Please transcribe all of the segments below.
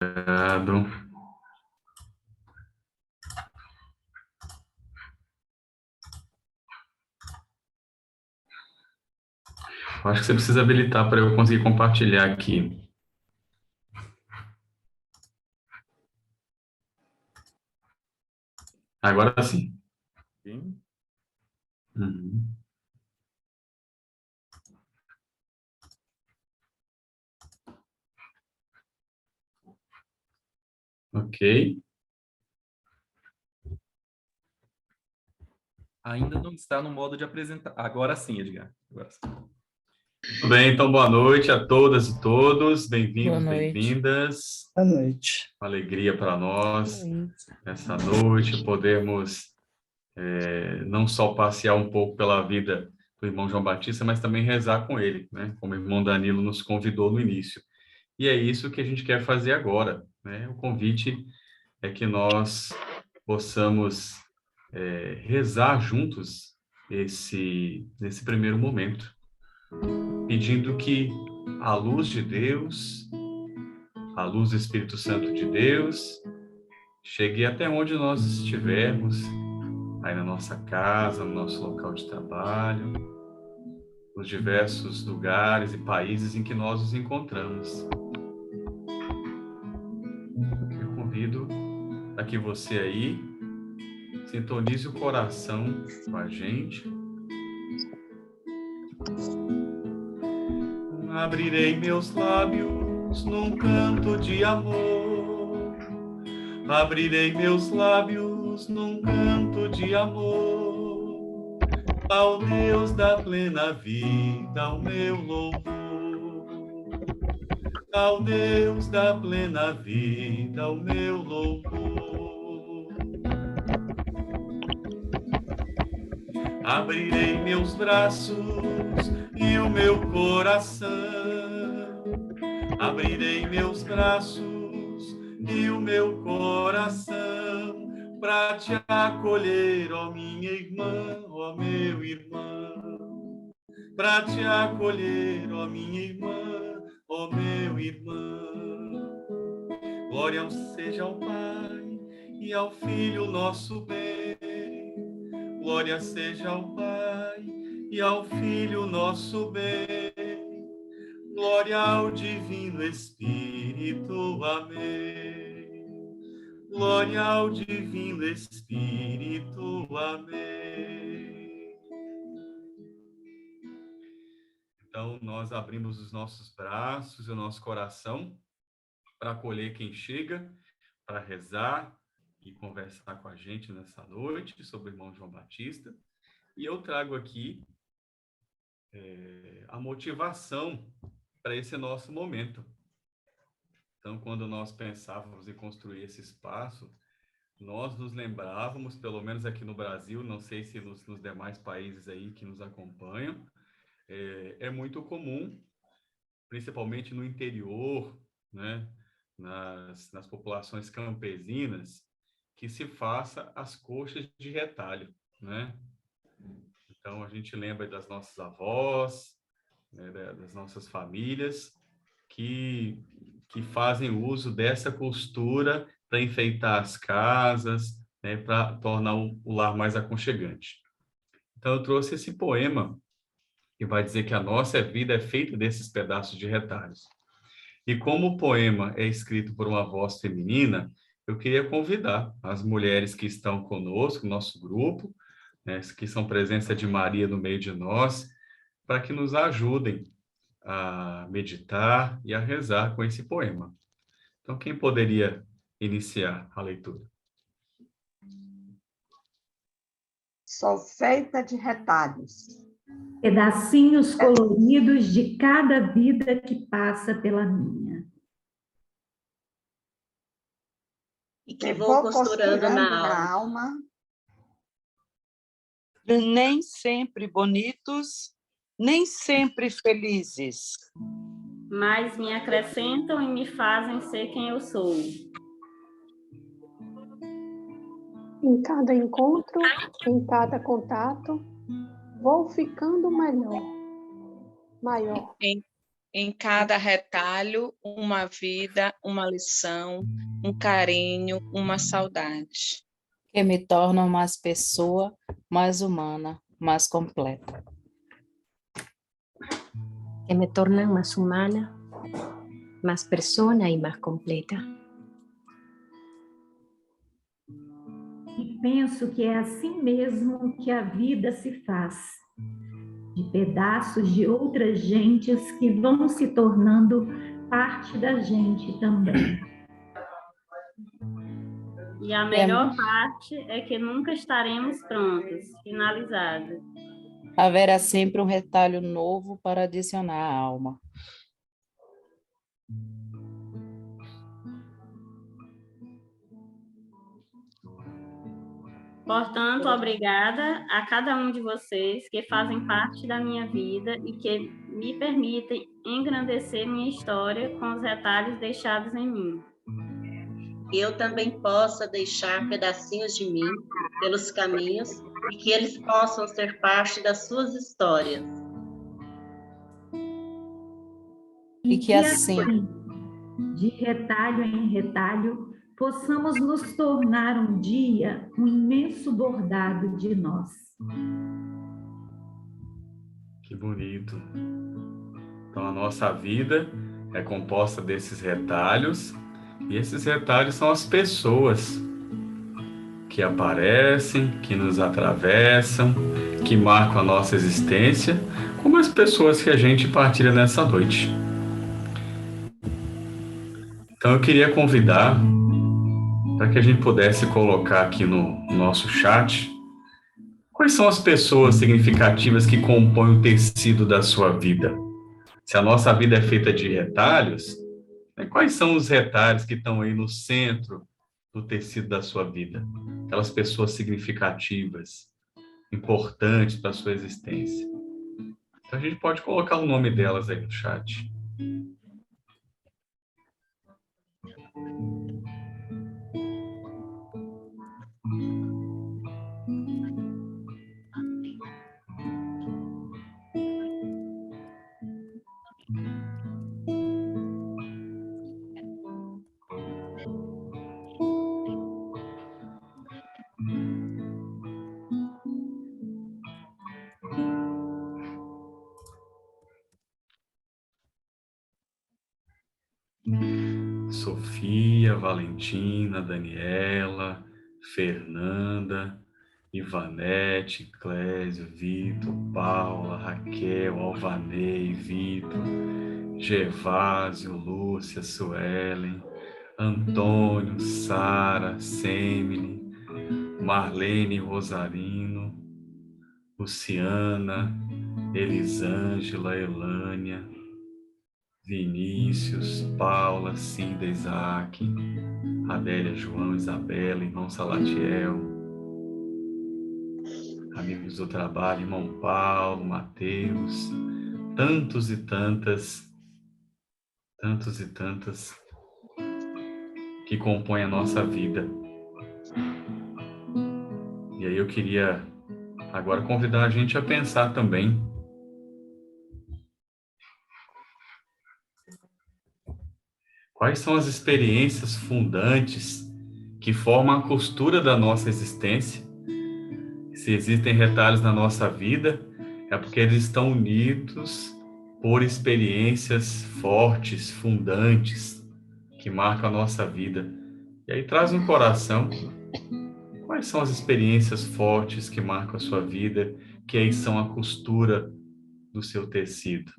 Obrigado. Acho que você precisa habilitar para eu conseguir compartilhar aqui. Agora sim. Sim. Uhum. Ok. Ainda não está no modo de apresentar. Agora sim, Edgar. Agora sim. Tudo bem, então boa noite a todas e todos. Boa Bem-vindos, noite. bem-vindas. Boa noite. Uma alegria para nós, Boa noite. essa noite, podermos não só passear um pouco pela vida do irmão João Batista, mas também rezar com ele, né? Como o irmão Danilo nos convidou no início. E é isso que a gente quer fazer agora, né? O convite é que nós possamos rezar juntos nesse primeiro momento, pedindo que a luz de Deus, a luz do Espírito Santo de Deus, chegue até onde nós estivermos, aí na nossa casa, no nosso local de trabalho, nos diversos lugares e países em que nós nos encontramos. Eu convido a que você aí sintonize o coração com a gente. Abrirei meus lábios num canto de amor. Abrirei meus lábios num canto de amor. Ao Deus da plena vida, ao meu louvor. Ao Deus da plena vida, ao meu louvor. Abrirei meus braços e o meu coração. Abrirei meus braços e o meu coração para te acolher, ó minha irmã, ó meu irmão. Para te acolher, ó minha irmã, ó meu irmão. Glória seja ao Pai e ao Filho nosso bem. Glória seja ao Pai e ao Filho nosso bem. Glória ao Divino Espírito. Amém. Glória ao Divino Espírito. Amém. Então, nós abrimos os nossos braços e o nosso coração para acolher quem chega, para rezar e conversar com a gente nessa noite sobre o irmão João Batista. E eu trago aqui a motivação para esse nosso momento. Então, quando nós pensávamos em construir esse espaço, nós nos lembrávamos, pelo menos aqui no Brasil, não sei se nos demais países aí que nos acompanham, é muito comum, principalmente no interior, né, nas populações campesinas, que se faça as coxas de retalho, né? Então, a gente lembra das nossas avós, né, das nossas famílias, que fazem uso dessa costura para enfeitar as casas, né, para tornar o lar mais aconchegante. Então, eu trouxe esse poema que vai dizer que a nossa vida é feita desses pedaços de retalhos. E como o poema é escrito por uma voz feminina, eu queria convidar as mulheres que estão conosco, nosso grupo, né, que são presença de Maria no meio de nós, para que nos ajudem a meditar e a rezar com esse poema. Então, quem poderia iniciar a leitura? Sou feita de retalhos. Pedacinhos coloridos de cada vida que passa pela minha. E que vou costurando na alma. Nem sempre bonitos, nem sempre felizes. Mas me acrescentam e me fazem ser quem eu sou. Em cada encontro, em cada contato, vou ficando melhor, maior. Em cada retalho, uma vida, uma lição, um carinho, uma saudade. Que me tornam mais pessoa, mais humana, mais completa. Que me tornan más humana, más persona y más completa. E penso que é assim mesmo que a vida se faz, de pedaços de outras gentes que vão se tornando parte da gente também. E a melhor parte é que nunca estaremos prontos, finalizados. Haverá sempre um retalho novo para adicionar à alma. Portanto, obrigada a cada um de vocês que fazem parte da minha vida e que me permitem engrandecer minha história com os retalhos deixados em mim. Que eu também possa deixar pedacinhos de mim pelos caminhos e que eles possam ser parte das suas histórias. E que assim, de retalho em retalho, possamos nos tornar um dia um imenso bordado de nós. Que bonito. Então, a nossa vida é composta desses retalhos, e esses retalhos são as pessoas que aparecem, que nos atravessam, que marcam a nossa existência, como as pessoas que a gente partilha nessa noite. Então, eu queria convidar para que a gente pudesse colocar aqui no nosso chat quais são as pessoas significativas que compõem o tecido da sua vida. Se a nossa vida é feita de retalhos, quais são os retalhos que estão aí no centro do tecido da sua vida? Aquelas pessoas significativas, importantes para a sua existência. Então a gente pode colocar o nome delas aí no chat. Sofia, Valentina, Daniela, Fernanda, Ivanete, Clésio, Vitor, Paula, Raquel, Alvanei, Vitor, Gervásio, Lúcia, Suelen, Antônio, Sara, Semile, Marlene, Rosarino, Luciana, Elisângela, Elânia, Vinícius, Paula, Cida, Isaac, Adélia, João, Isabela, irmão Salatiel, amigos do trabalho, irmão Paulo, Mateus, tantos e tantas que compõem a nossa vida. E aí eu queria agora convidar a gente a pensar também quais são as experiências fundantes que formam a costura da nossa existência. Se existem retalhos na nossa vida, é porque eles estão unidos por experiências fortes, fundantes, que marcam a nossa vida. E aí traz no coração quais são as experiências fortes que marcam a sua vida, que aí são a costura do seu tecido.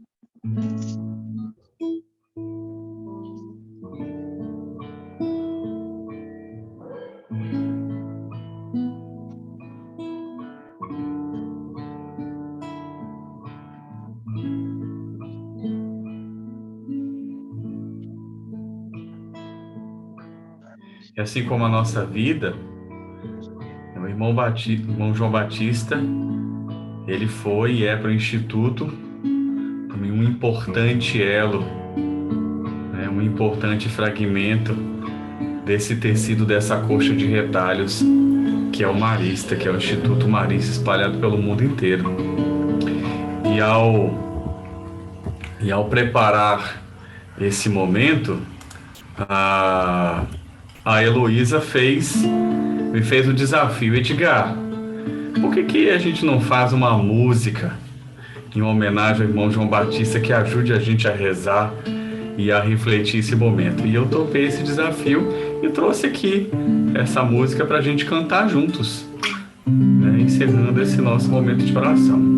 E assim como a nossa vida, o irmão João Batista, ele foi e é para o Instituto um importante elo, né, um importante fragmento desse tecido, dessa coxa de retalhos, que é o Marista, que é o Instituto Marista espalhado pelo mundo inteiro. E ao E ao preparar esse momento, a Heloísa me fez o desafio: Edgar, por que a gente não faz uma música em homenagem ao irmão João Batista que ajude a gente a rezar e a refletir esse momento? E eu topei esse desafio e trouxe aqui essa música para a gente cantar juntos, né, encerrando esse nosso momento de oração.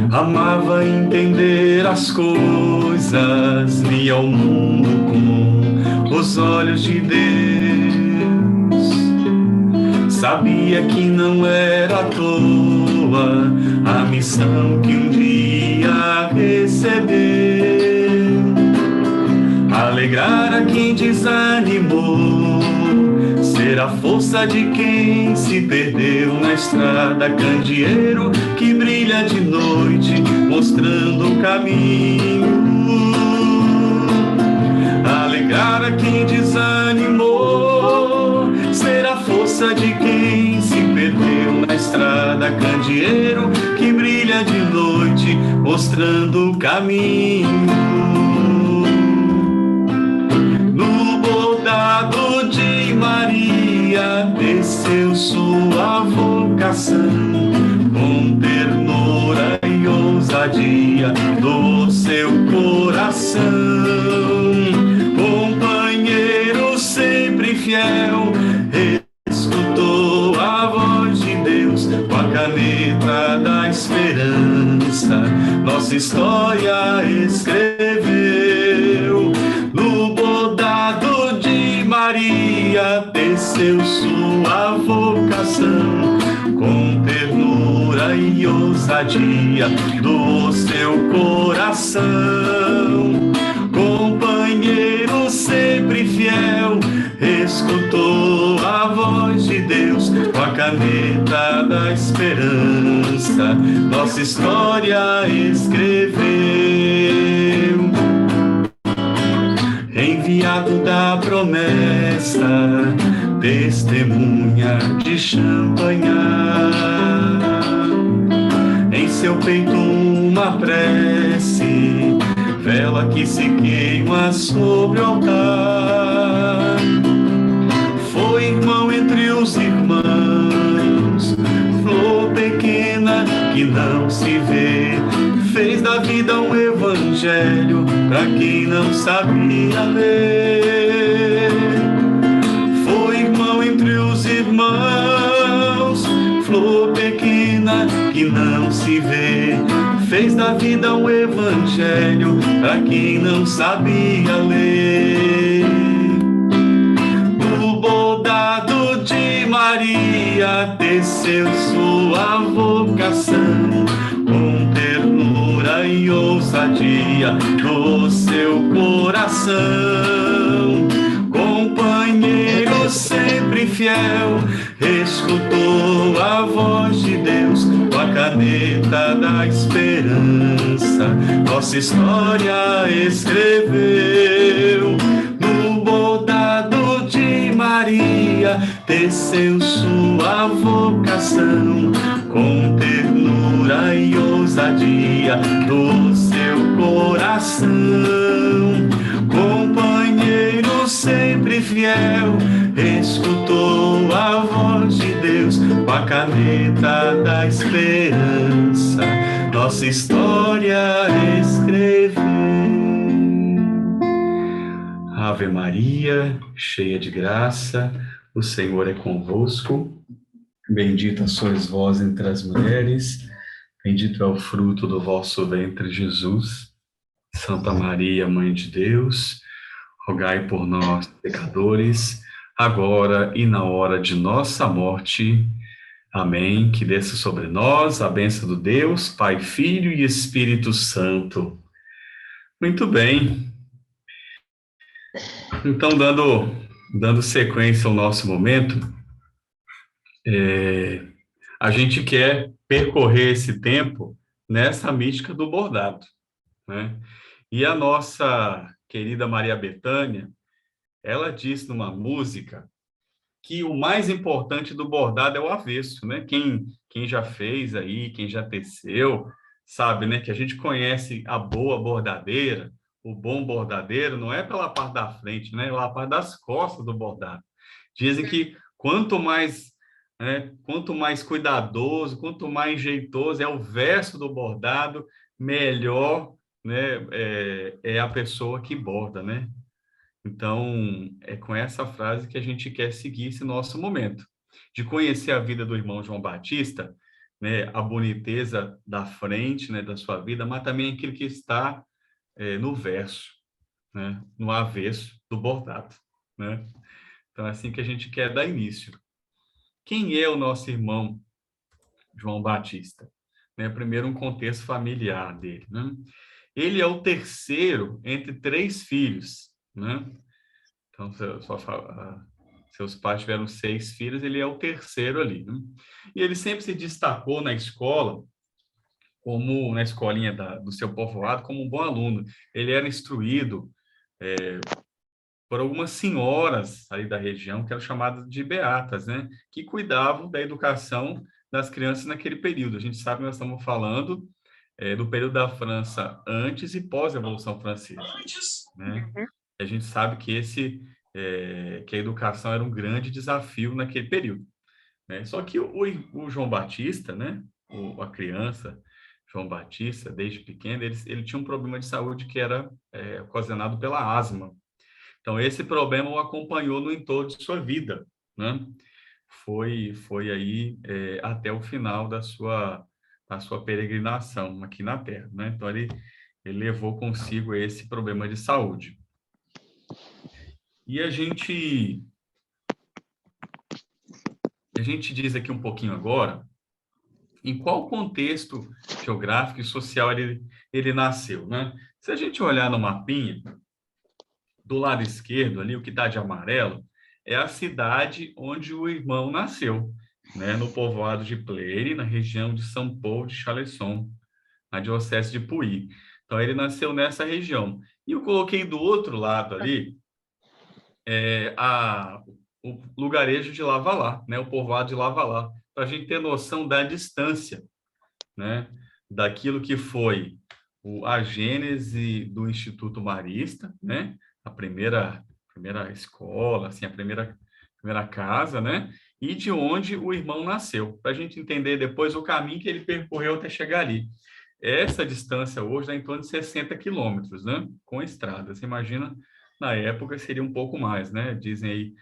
Amava entender as coisas, via o mundo com os olhos de Deus. Sabia que não era à toa a missão que um dia recebeu. Alegrar a quem desanimou, ser a força de quem se perdeu na estrada, candeeiro que brilha de noite, mostrando o caminho. Alegrar a quem desanimou, ser a força de quem se perdeu na estrada, candeeiro que brilha de noite, mostrando o caminho. No bordado de Maria desceu sua vocação, com ternura e ousadia do seu coração. Companheiro sempre fiel, escutou a voz de Deus com a caneta da esperança. Nossa história escreveu. No bordado de Maria desceu sua vocação, com ternura e ousadia do seu coração. Companheiro sempre fiel, escutou a voz de Deus com a caneta da esperança. Nossa história escreveu. Enviado da promessa, testemunha de champanhar, em seu peito uma prece, vela que se queima sobre o altar. Foi irmão entre os irmãos, flor pequena que não se vê, fez da vida um evangelho para quem não sabia ler. Foi irmão entre os irmãos, flor pequena que não se vê, fez da vida um evangelho para quem não sabia ler. No bordado de Maria desceu sua vocação, com ternura e ousadia do seu coração. Companheiro sempre fiel, escutou a voz de Deus com a caneta da esperança. Nossa história escreveu. No bordado de Maria desceu sua vocação, com ternura e ousadia do seu coração. Companheiro sempre fiel, escutou a voz de Deus com a caneta da esperança. Nossa história escreveu. Ave Maria, cheia de graça, o Senhor é convosco. Bendita sois vós entre as mulheres, bendito é o fruto do vosso ventre, Jesus. Santa Maria, Mãe de Deus, rogai por nós, pecadores, agora e na hora de nossa morte. Amém. Que desça sobre nós a bênção do Deus, Pai, Filho e Espírito Santo. Muito bem. Então, dando dando sequência ao nosso momento, a gente quer percorrer esse tempo nessa mística do bordado, né? E a nossa querida Maria Bethânia, ela disse numa música que o mais importante do bordado é o avesso, né? Quem já fez aí, quem já teceu, sabe, né? Que a gente conhece a boa bordadeira, o bom bordadeiro, não é pela parte da frente, né? É pela parte das costas do bordado. Dizem que quanto mais cuidadoso, quanto mais jeitoso é o verso do bordado, melhor, né? É a pessoa que borda, né? Então, é com essa frase que a gente quer seguir esse nosso momento, de conhecer a vida do irmão João Batista, né, a boniteza da frente, né, da sua vida, mas também aquilo que está no verso, né, no avesso do bordado, né? Então, é assim que a gente quer dar início. Quem é o nosso irmão João Batista? Né, primeiro, um contexto familiar dele, né? Ele é o terceiro entre 3 filhos, né? Então, seus pais tiveram 6 filhos, ele é o terceiro ali, né? E ele sempre se destacou na escola, como na escolinha do seu povoado, como um bom aluno. Ele era instruído por algumas senhoras ali da região, que eram chamadas de beatas, né? Que cuidavam da educação das crianças naquele período. A gente sabe que nós estamos falando do período da França antes e pós-Revolução Francesa, né? A gente sabe que que a educação era um grande desafio naquele período, né? Só que o João Batista, né? A criança João Batista, desde pequeno, ele tinha um problema de saúde que era ocasionado pela asma. Então, esse problema o acompanhou no entorno de sua vida, né? Foi aí até o final da sua peregrinação aqui na Terra, né? Então, ele levou consigo esse problema de saúde. E a gente diz aqui um pouquinho agora em qual contexto geográfico e social ele nasceu, né? Se a gente olhar no mapinha, do lado esquerdo ali, o que está de amarelo, é a cidade onde o irmão nasceu, né? No povoado de Pleire, na região de São Paulo de Chalesson, na diocese de Puí. Então, ele nasceu nessa região. E eu coloquei do outro lado ali o lugarejo de Lavalá, né? O povoado de Lavalá, para a gente ter noção da distância, né? Daquilo que foi a gênese do Instituto Marista, né? A primeira escola, assim, a primeira casa, né? E de onde o irmão nasceu, para a gente entender depois o caminho que ele percorreu até chegar ali. Essa distância hoje dá em torno de 60 quilômetros, né? Com estrada. Você imagina, na época seria um pouco mais, né? Dizem aí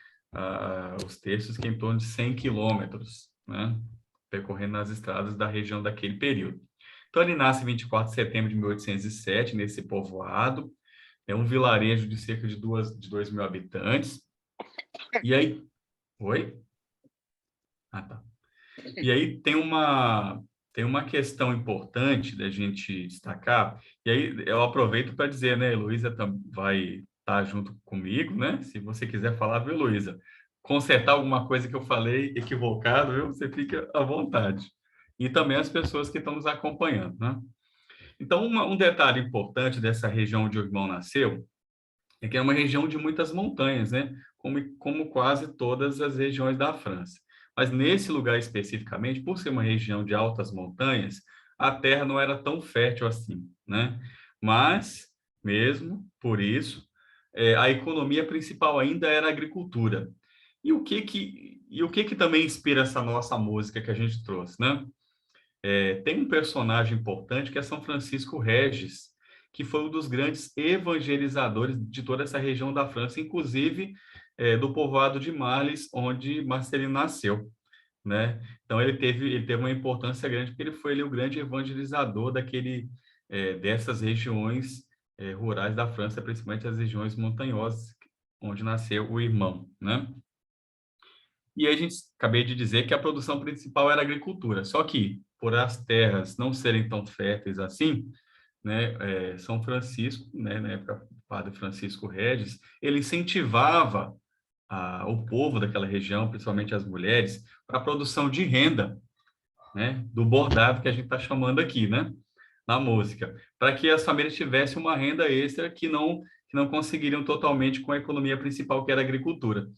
os textos que em torno de 100 quilômetros, né? Percorrendo nas estradas da região daquele período. Então, ele nasce em 24 de setembro de 1807, nesse povoado. É um vilarejo de cerca de 2 mil habitantes. E aí... Oi? Ah, tá. E aí tem uma questão importante da gente destacar, e aí eu aproveito para dizer, né, Heloísa vai estar junto comigo, né? Se você quiser falar, viu, Heloísa? Consertar alguma coisa que eu falei equivocado, viu? Você fica à vontade. E também as pessoas que estão nos acompanhando, né? Então, um detalhe importante dessa região onde o irmão nasceu é que é uma região de muitas montanhas, né? Como quase todas as regiões da França. Mas nesse lugar especificamente, por ser uma região de altas montanhas, a terra não era tão fértil assim, né? Mas, mesmo por isso, a economia principal ainda era a agricultura. E o que também inspira essa nossa música que a gente trouxe, né? Tem um personagem importante que é São Francisco Regis, que foi um dos grandes evangelizadores de toda essa região da França, inclusive do povoado de Marles, onde Marcelino nasceu, né? Então, ele teve uma importância grande, porque ele foi ali, o grande evangelizador dessas regiões rurais da França, principalmente as regiões montanhosas, onde nasceu o irmão, né? E aí acabei de dizer que a produção principal era a agricultura, só que, por as terras não serem tão férteis assim, né, São Francisco, né, na época, o padre Francisco Regis, ele incentivava o povo daquela região, principalmente as mulheres, para a produção de renda, né, do bordado que a gente está chamando aqui, né, na música, para que as famílias tivessem uma renda extra que não conseguiriam totalmente com a economia principal, que era a agricultura.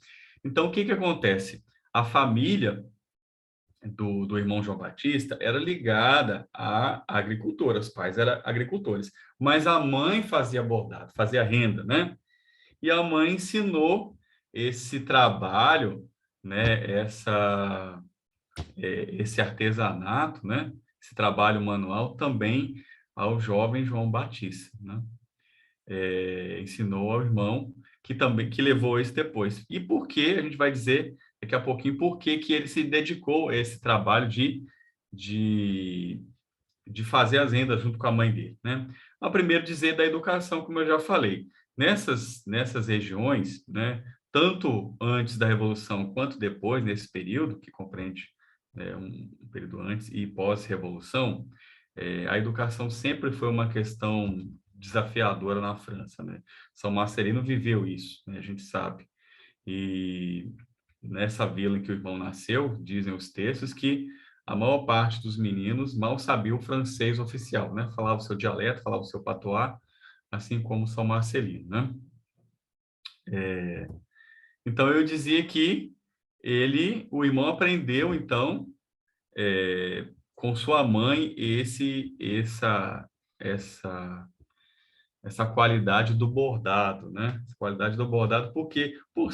Então, o que acontece? A família do irmão João Batista era ligada à agricultura, os pais eram agricultores, mas a mãe fazia bordado, fazia renda, né? E a mãe ensinou esse trabalho, né? Esse artesanato, né? Esse trabalho manual também ao jovem João Batista, né? Ensinou ao irmão que levou isso depois. E por que, a gente vai dizer daqui a pouquinho, por que ele se dedicou a esse trabalho de fazer as rendas junto com a mãe dele, né? Mas primeiro dizer da educação, como eu já falei. Nessas regiões, né, tanto antes da Revolução quanto depois, nesse período, que compreende, né, um período antes e pós-Revolução, a educação sempre foi uma questão desafiadora na França, né? São Marcelino viveu isso, né? A gente sabe. E nessa vila em que o irmão nasceu, dizem os textos que a maior parte dos meninos mal sabia o francês oficial, né? Falava o seu dialeto, falava o seu patois, assim como São Marcelino, né? Então, eu dizia que o irmão aprendeu, então, com sua mãe, essa qualidade do bordado, né? Essa qualidade do bordado, porque por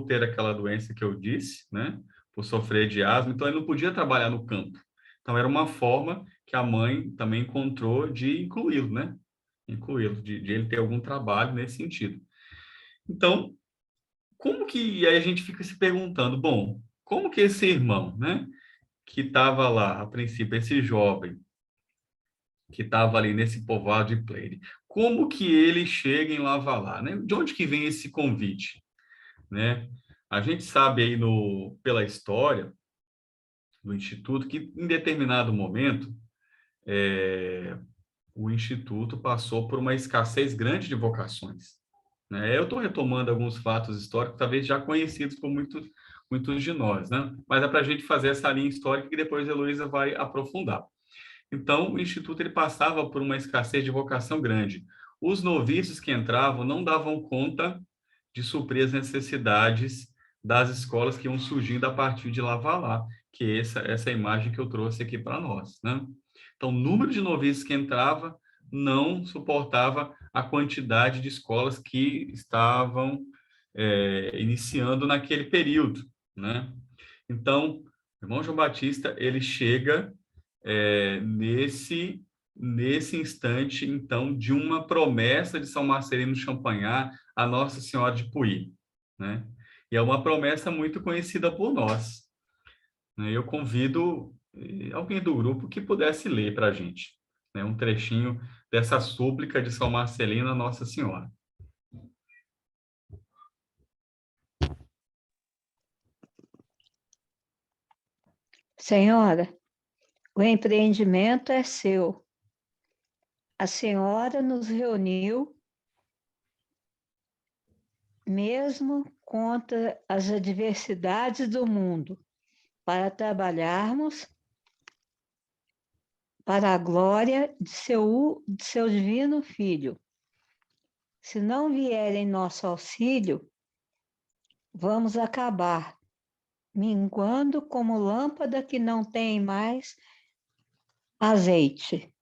ter aquela doença que eu disse, né? Por sofrer de asma, então ele não podia trabalhar no campo. Então era uma forma que a mãe também encontrou de incluí-lo, né? Incluí-lo, de ele ter algum trabalho nesse sentido. Então, e aí a gente fica se perguntando, bom, como que esse irmão, né? Que estava lá, a princípio, esse jovem, que estava ali nesse povoado de Pleire, como que ele chega em Lavalá, né? De onde que vem esse convite, né? A gente sabe aí pela história do Instituto que em determinado momento o Instituto passou por uma escassez grande de vocações, né? Eu estou retomando alguns fatos históricos, talvez já conhecidos por muitos de nós, né? Mas é para a gente fazer essa linha histórica que depois a Heloísa vai aprofundar. Então, o Instituto ele passava por uma escassez de vocação grande. Os noviços que entravam não davam conta de suprir as necessidades das escolas que iam surgindo a partir de Lavalá, que é essa imagem que eu trouxe aqui para nós, né? Então, o número de noviços que entrava não suportava a quantidade de escolas que estavam iniciando naquele período, né? Então, o irmão João Batista, ele chega nesse instante, então, de uma promessa de São Marcelino Champagnat a Nossa Senhora de Puy, né? E é uma promessa muito conhecida por nós, né? Eu convido alguém do grupo que pudesse ler para a gente, né, um trechinho dessa súplica de São Marcelino a Nossa Senhora. Senhora, o empreendimento é seu. A senhora nos reuniu, mesmo contra as adversidades do mundo, para trabalharmos para a glória de seu divino Filho. Se não vier em nosso auxílio, vamos acabar, minguando como lâmpada que não tem mais azeite.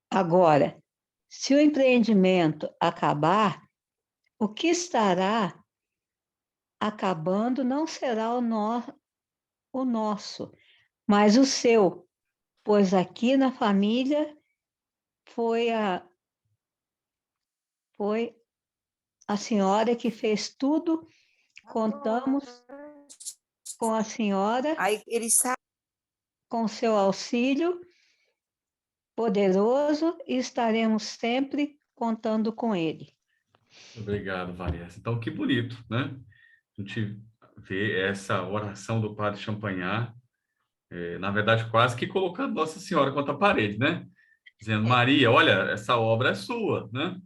Agora, se o empreendimento acabar, o que estará acabando não será o nosso, mas o seu, pois aqui na família foi a senhora que fez tudo, contamos com a senhora, com seu auxílio poderoso e estaremos sempre contando com ele. Obrigado, Vanessa. Então, que bonito, né? A gente vê essa oração do padre Champagnat, na verdade, quase que colocando Nossa Senhora contra a parede, né? Dizendo, Maria, olha, essa obra é sua, né?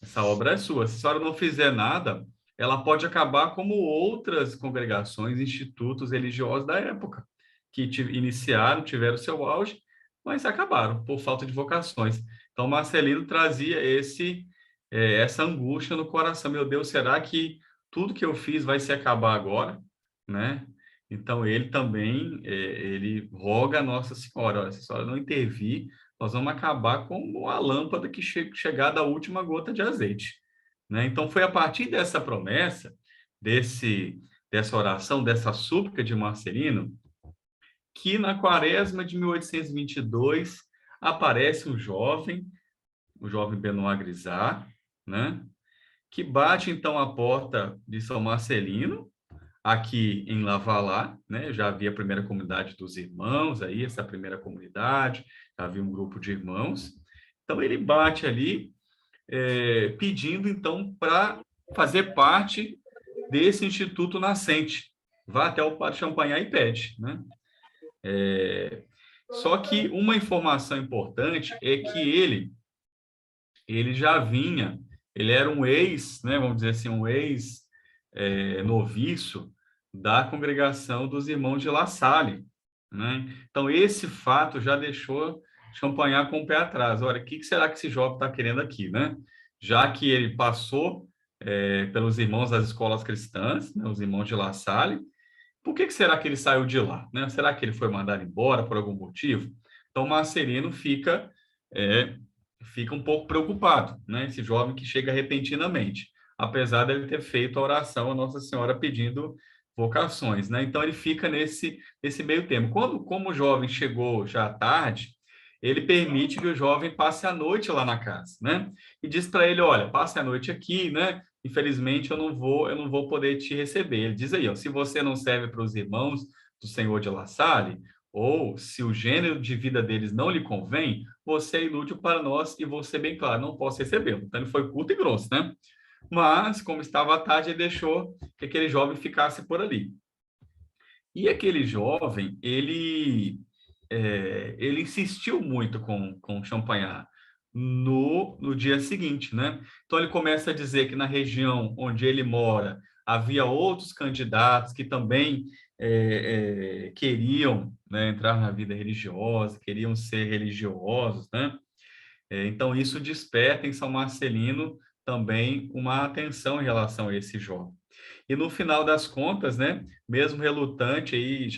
essa obra é sua. Se a senhora não fizer nada, ela pode acabar como outras congregações, institutos religiosos da época, que iniciaram, tiveram seu auge, mas acabaram por falta de vocações. Então, Marcelino trazia essa angústia no coração. Meu Deus, será que tudo que eu fiz vai se acabar agora, né? Então, ele também, ele roga a Nossa Senhora, olha, se a senhora não intervir, nós vamos acabar como a lâmpada que chegar da última gota de azeite, né? Então, foi a partir dessa promessa, dessa oração, dessa súplica de Marcelino, que na quaresma de 1822 aparece o jovem Benoit Grisart, né? Que bate, então, a porta de São Marcelino, aqui em Lavalá, né? Já havia a primeira comunidade dos irmãos, aí essa primeira comunidade, havia um grupo de irmãos. Então, ele bate ali, pedindo, então, para fazer parte desse instituto nascente. Vá até o padre Champagnat e pede, né? Só que uma informação importante é que ele já vinha, ele era um né, vamos dizer assim, um noviço da congregação dos irmãos de La Salle, né? Então, esse fato já deixou Champagnat com o pé atrás. Olha, o que será que esse jovem está querendo aqui, né? Já que ele passou pelos irmãos das escolas cristãs, né, os irmãos de La Salle, por que será que ele saiu de lá, né? Será que ele foi mandado embora por algum motivo? Então, Marcelino fica um pouco preocupado, né? Esse jovem que chega repentinamente, apesar de ele ter feito a oração a Nossa Senhora pedindo vocações, né? Então, ele fica nesse meio termo. Como o jovem chegou já à tarde, ele permite que o jovem passe a noite lá na casa, né? E diz para ele, olha, passe a noite aqui, né? Infelizmente, eu não vou poder te receber. Ele diz aí, ó, se você não serve para os irmãos do Senhor de La Salle, ou se o gênero de vida deles não lhe convém, você é inútil para nós e vou ser bem claro, não posso recebê-lo. Então, ele foi curto e grosso, né? Mas, como estava à tarde, ele deixou que aquele jovem ficasse por ali. E aquele jovem, ele insistiu muito com Champagnat no dia seguinte, né? Então, ele começa a dizer que na região onde ele mora havia outros candidatos que também queriam, né, entrar na vida religiosa, queriam ser religiosos, né? Então, isso desperta em São Marcelino também uma atenção em relação a esse jovem. E no final das contas, né, mesmo relutante, aí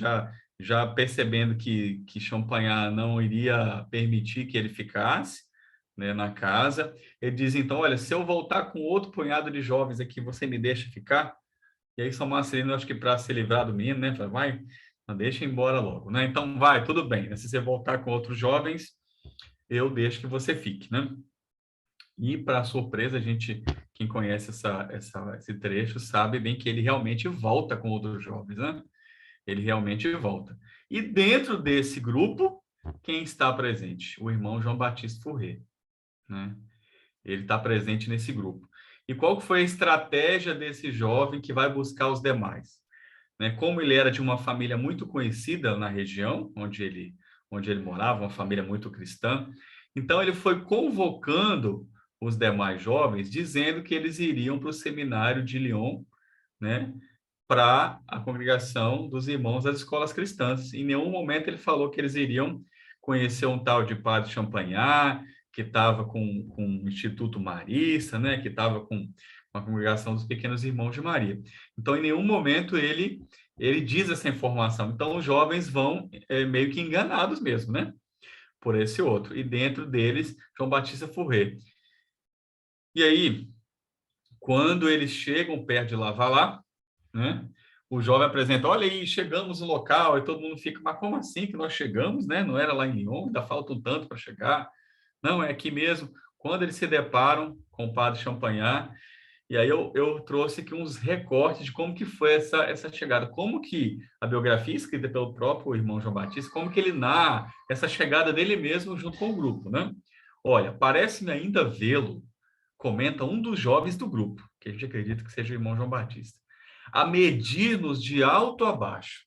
já percebendo que Champagnat não iria permitir que ele ficasse, né, na casa, ele diz, então, olha, se eu voltar com outro punhado de jovens aqui, você me deixa ficar? E aí São Marcelino, acho que para se livrar do menino, né, fala, vai, não deixa ir embora logo, né? Então, vai, tudo bem, né? Se você voltar com outros jovens, eu deixo que você fique, né? E, para surpresa, quem conhece esse trecho, sabe bem que ele realmente volta com outros jovens, né? Ele realmente volta. E dentro desse grupo, quem está presente? O irmão João Batista Fourré, né? Ele está presente nesse grupo. E qual foi a estratégia desse jovem que vai buscar os demais? Né? Como ele era de uma família muito conhecida na região onde ele morava, uma família muito cristã, então ele foi convocando os demais jovens, dizendo que eles iriam para o seminário de Lyon, né, para a congregação dos irmãos das escolas cristãs. Em nenhum momento ele falou que eles iriam conhecer um tal de padre Champagnat, que estava com o Instituto Marista, né, que estava com a congregação dos pequenos irmãos de Maria. Então, em nenhum momento ele diz essa informação. Então, os jovens vão meio que enganados mesmo, né, por esse outro. E dentro deles, João Batista Fourré. E aí, quando eles chegam perto de Lavalá, né, o jovem apresenta, olha aí, chegamos no local, e todo mundo fica, mas como assim que nós chegamos, né? Não era lá em Lyon, ainda falta um tanto para chegar. Não, é aqui mesmo. Quando eles se deparam com o padre Champagnat, e aí eu trouxe aqui uns recortes de como que foi essa chegada, como que a biografia escrita pelo próprio irmão João Batista, como que ele narra essa chegada dele mesmo junto com o grupo, né? Olha, parece-me ainda vê-lo, comenta um dos jovens do grupo, que a gente acredita que seja o irmão João Batista, a medir-nos de alto a baixo.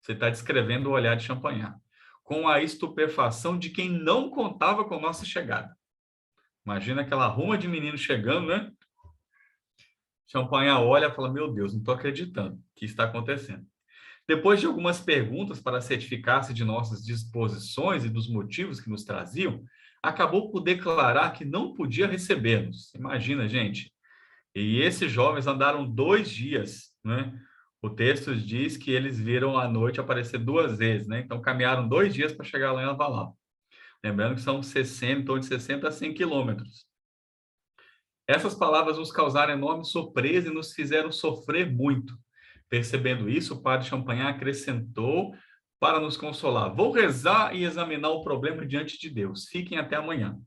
Você está descrevendo o olhar de Champagnat, com a estupefação de quem não contava com nossa chegada. Imagina aquela ruma de menino chegando, né? Champagnat olha e fala, meu Deus, não estou acreditando que está acontecendo. Depois de algumas perguntas para certificar-se de nossas disposições e dos motivos que nos traziam, acabou por declarar que não podia receber-nos. Imagina, gente. E esses jovens andaram 2 dias, né? O texto diz que eles viram a noite aparecer 2 vezes, né? Então, caminharam 2 dias para chegar lá em Avalau. Lembrando que são 60, em torno de 60 a 100 quilômetros. Essas palavras nos causaram enorme surpresa e nos fizeram sofrer muito. Percebendo isso, o padre Champagnat acrescentou para nos consolar: vou rezar e examinar o problema diante de Deus. Fiquem até amanhã.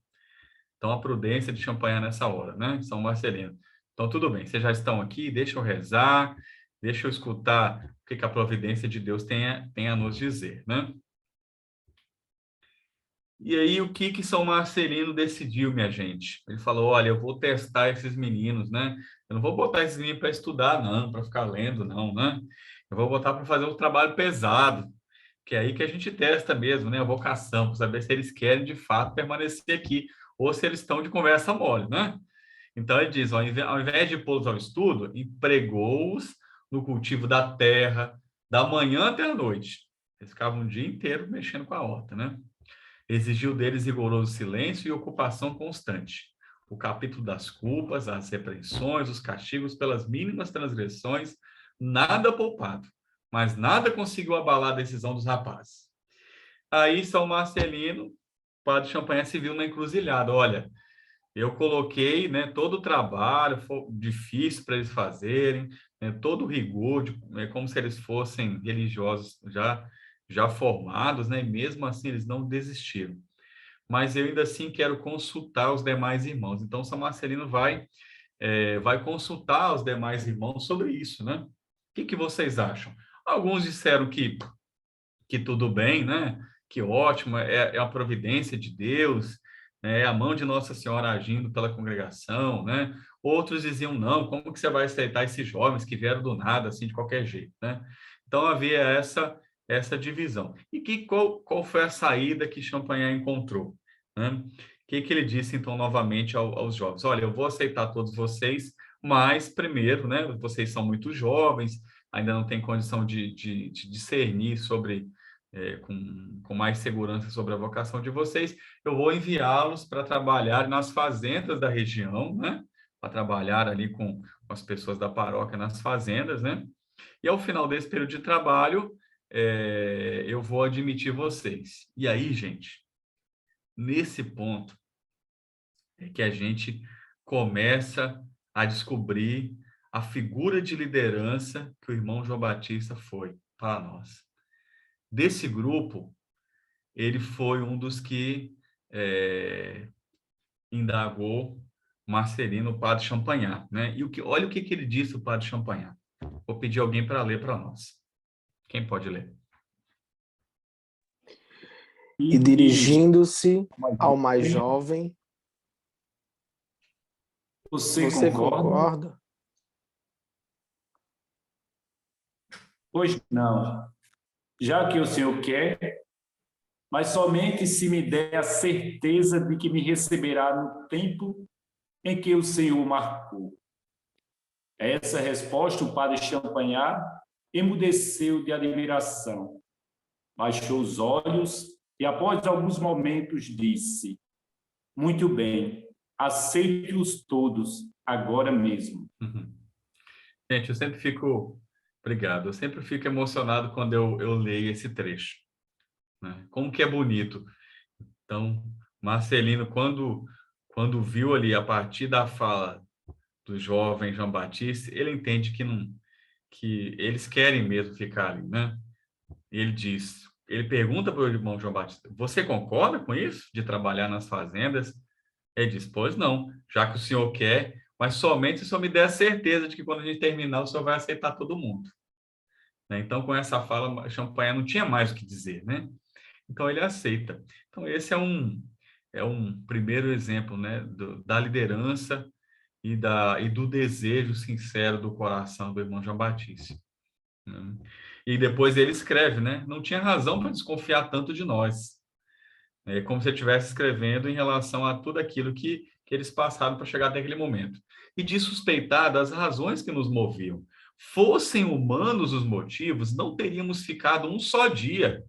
Então, a prudência de Champagnat nessa hora, né? São Marcelino. Então, tudo bem, vocês já estão aqui, deixa eu rezar, deixa eu escutar o que a providência de Deus tem a nos dizer, né? E aí, o que São Marcelino decidiu, minha gente? Ele falou, olha, eu vou testar esses meninos, né? Eu não vou botar esses meninos para estudar, não, para ficar lendo, não, né? Eu vou botar para fazer um trabalho pesado, que é aí que a gente testa mesmo, né? A vocação, para saber se eles querem, de fato, permanecer aqui, ou se eles estão de conversa mole, né? Então, ele diz, ao invés de pô-los ao estudo, empregou-os no cultivo da terra, da manhã até a noite. Eles ficavam um dia inteiro mexendo com a horta, né? Exigiu deles rigoroso silêncio e ocupação constante. O capítulo das culpas, as repreensões, os castigos pelas mínimas transgressões, nada poupado, mas nada conseguiu abalar a decisão dos rapazes. Aí São Marcelino, o padre Champagnat, se viu na encruzilhada. Olha, eu coloquei, né, todo o trabalho difícil para eles fazerem, né, todo o rigor, como se eles fossem religiosos já formados, né? E mesmo assim eles não desistiram. Mas eu ainda assim quero consultar os demais irmãos. Então, São Marcelino vai consultar os demais irmãos sobre isso, né? O que vocês acham? Alguns disseram que tudo bem, né? Que ótimo, é a providência de Deus, né? É a mão de Nossa Senhora agindo pela congregação, né? Outros diziam, não, como que você vai aceitar esses jovens que vieram do nada, assim, de qualquer jeito, né? Então, havia essa divisão. E qual foi a saída que Champagnat encontrou, né? O que ele disse, então, novamente aos jovens? Olha, eu vou aceitar todos vocês, mas, primeiro, né, vocês são muito jovens, ainda não têm condição de discernir sobre, com mais segurança sobre a vocação de vocês, eu vou enviá-los para trabalhar nas fazendas da região, né? Para trabalhar ali com as pessoas da paróquia nas fazendas, né? E ao final desse período de trabalho, eu vou admitir vocês. E aí, gente, nesse ponto é que a gente começa a descobrir a figura de liderança que o irmão João Batista foi para nós. Desse grupo, ele foi um dos que indagou Marcelino, o padre Champagnat, né? E olha o que ele disse, o padre Champagnat. Vou pedir alguém para ler para nós. Quem pode ler? E dirigindo-se ao mais jovem, você concorda? Pois não. Já que o Senhor quer, mas somente se me der a certeza de que me receberá no tempo em que o Senhor marcou. Essa resposta o padre Champagnat emudeceu de admiração, baixou os olhos e, após alguns momentos, disse: muito bem, aceite-os todos agora mesmo. Gente, obrigado, eu sempre fico emocionado quando eu leio esse trecho, né? Como que é bonito. Então, Marcelino, quando viu ali, a partir da fala do jovem João Batista, ele entende que eles querem mesmo ficar ali, né? Ele pergunta para o irmão João Batista: você concorda com isso, de trabalhar nas fazendas? Ele diz: pois não, já que o senhor quer, mas somente se o senhor me der a certeza de que quando a gente terminar, o senhor vai aceitar todo mundo. Né? Então, com essa fala, Champagnat não tinha mais o que dizer, né? Então, ele aceita. Então, esse é um primeiro exemplo, né, da liderança e do desejo sincero do coração do irmão João Batista. Né? E depois ele escreve, né? Não tinha razão para desconfiar tanto de nós. É como se ele estivesse escrevendo em relação a tudo aquilo que que eles passaram para chegar até aquele momento. E de suspeitar das razões que nos moviam. Fossem humanos os motivos, não teríamos ficado um só dia.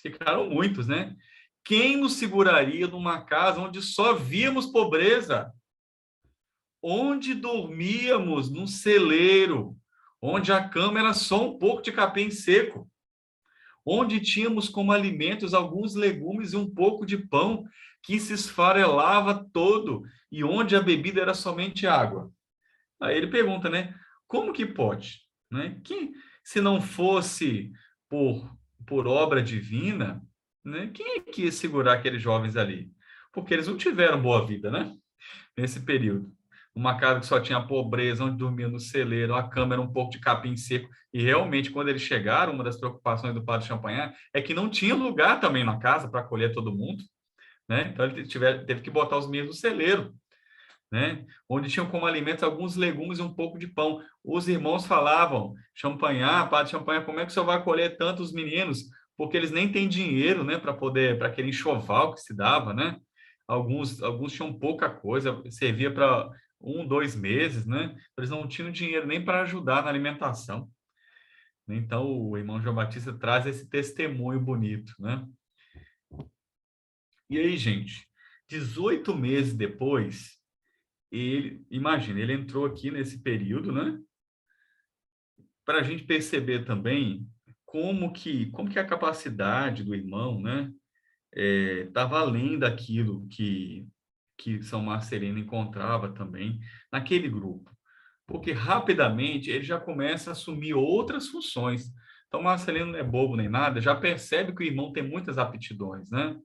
Ficaram muitos, né? Quem nos seguraria numa casa onde só víamos pobreza? Onde dormíamos num celeiro, onde a cama era só um pouco de capim seco, onde tínhamos como alimentos alguns legumes e um pouco de pão que se esfarelava todo, e onde a bebida era somente água. Aí ele pergunta, né? Como que pode? Né? Que, se não fosse por obra divina, né? Quem é que ia segurar aqueles jovens ali? Porque eles não tiveram boa vida, né? Nesse período. Uma casa que só tinha pobreza, onde dormia no celeiro, a cama era um pouco de capim seco. E realmente, quando eles chegaram, uma das preocupações do padre Champagnat é que não tinha lugar também na casa para acolher todo mundo, né? Então, ele teve que botar os meninos no celeiro, né? Onde tinham como alimentos alguns legumes e um pouco de pão. Os irmãos falavam, Champagnat, padre Champagnat, como é que o senhor vai acolher tantos meninos? Porque eles nem têm dinheiro, né, para aquele enxoval que se dava, né? Alguns tinham pouca coisa, servia para 1, 2 meses, né? Eles não tinham dinheiro nem para ajudar na alimentação. Então, o irmão João Batista traz esse testemunho bonito, né? E aí, gente, 18 meses depois, imagina, ele entrou aqui nesse período, né? Para a gente perceber também como que a capacidade do irmão, né? Estava além daquilo que São Marcelino encontrava também naquele grupo. Porque rapidamente ele já começa a assumir outras funções. Então, Marcelino não é bobo nem nada, já percebe que o irmão tem muitas aptidões, né?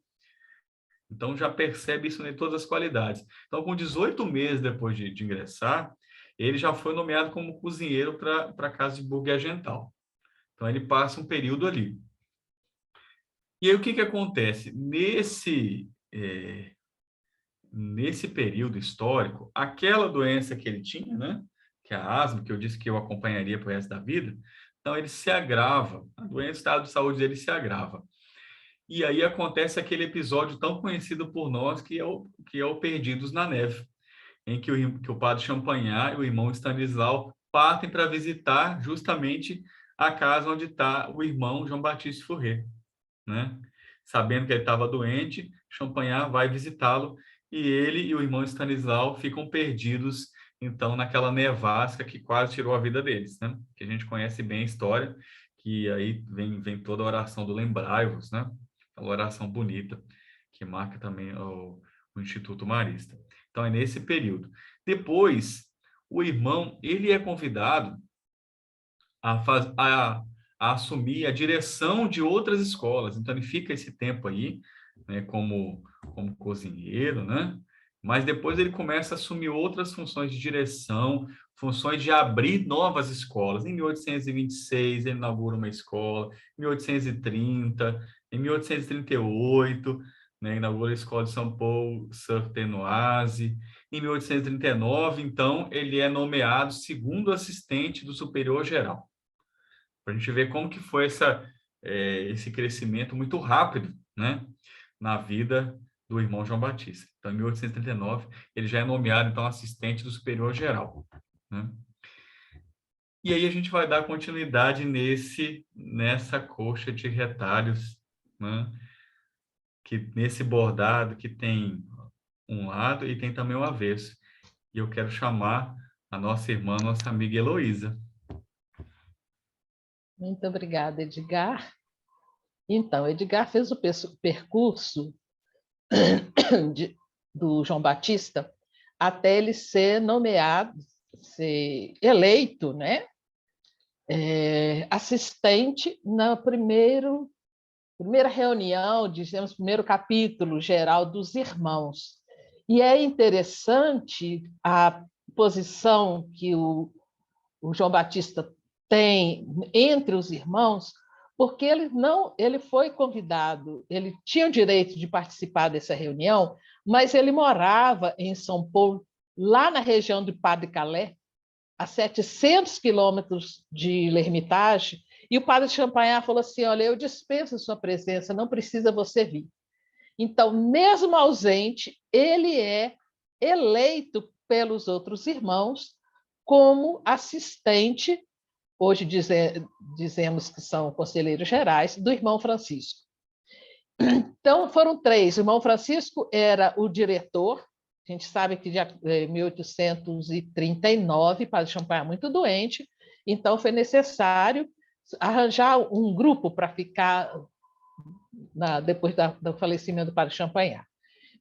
Então, já percebe isso em todas as qualidades. Então, com 18 meses depois de ingressar, ele já foi nomeado como cozinheiro para a casa de Burgo e Agental. Então, ele passa um período ali. E aí, o que acontece? Nesse período histórico, aquela doença que ele tinha, né? Que é a asma, que eu disse que eu acompanharia para o resto da vida, então ele se agrava, a doença, o estado de saúde dele se agrava. E aí acontece aquele episódio tão conhecido por nós, que é o Perdidos na Neve, em que o padre Champagnat e o irmão Stanislau partem para visitar justamente a casa onde está o irmão João Batista Fourré, né? Sabendo que ele estava doente, Champagnat vai visitá-lo e ele e o irmão Stanislau ficam perdidos, então, naquela nevasca que quase tirou a vida deles, né? Que a gente conhece bem a história, que aí vem toda a oração do Lembrai-vos, né? Aquela oração bonita, que marca também o Instituto Marista. Então, é nesse período. Depois, o irmão, ele é convidado a assumir a direção de outras escolas. Então, ele fica esse tempo aí, né, como cozinheiro, né? Mas depois ele começa a assumir outras funções de direção, funções de abrir novas escolas. Em 1826, ele inaugura uma escola, em 1830, em 1838, né, inaugura a Escola de São Paulo, Sartenoise. Em 1839, então, ele é nomeado segundo assistente do superior-geral. Para a gente ver como que foi esse crescimento muito rápido, né, na vida do irmão João Batista. Então, em 1839, ele já é nomeado, então, assistente do superior-geral, né? E aí a gente vai dar continuidade nessa coxa de retalhos, né, nesse bordado que tem um lado e tem também o avesso. E eu quero chamar a nossa irmã, nossa amiga Heloísa. Muito obrigada, Edgar. Então, Edgar fez o percurso do João Batista até ele ser nomeado, ser eleito, né? Assistente na primeira reunião, dizemos, primeiro capítulo geral dos irmãos. E é interessante a posição que o João Batista tem entre os irmãos, porque ele foi convidado, ele tinha o direito de participar dessa reunião, mas ele morava em São Paulo, lá na região de Padre Calais, a 700 quilômetros de L'Hermitage, e o padre Champagnat falou assim, olha, eu dispenso a sua presença, não precisa você vir. Então, mesmo ausente, ele é eleito pelos outros irmãos como assistente, hoje dizemos que são conselheiros gerais, do irmão Francisco. Então, foram 3. O irmão Francisco era o diretor. A gente sabe que em 1839, Padre Champagnat muito doente, então foi necessário arranjar um grupo para ficar depois do falecimento do Padre Champagnat.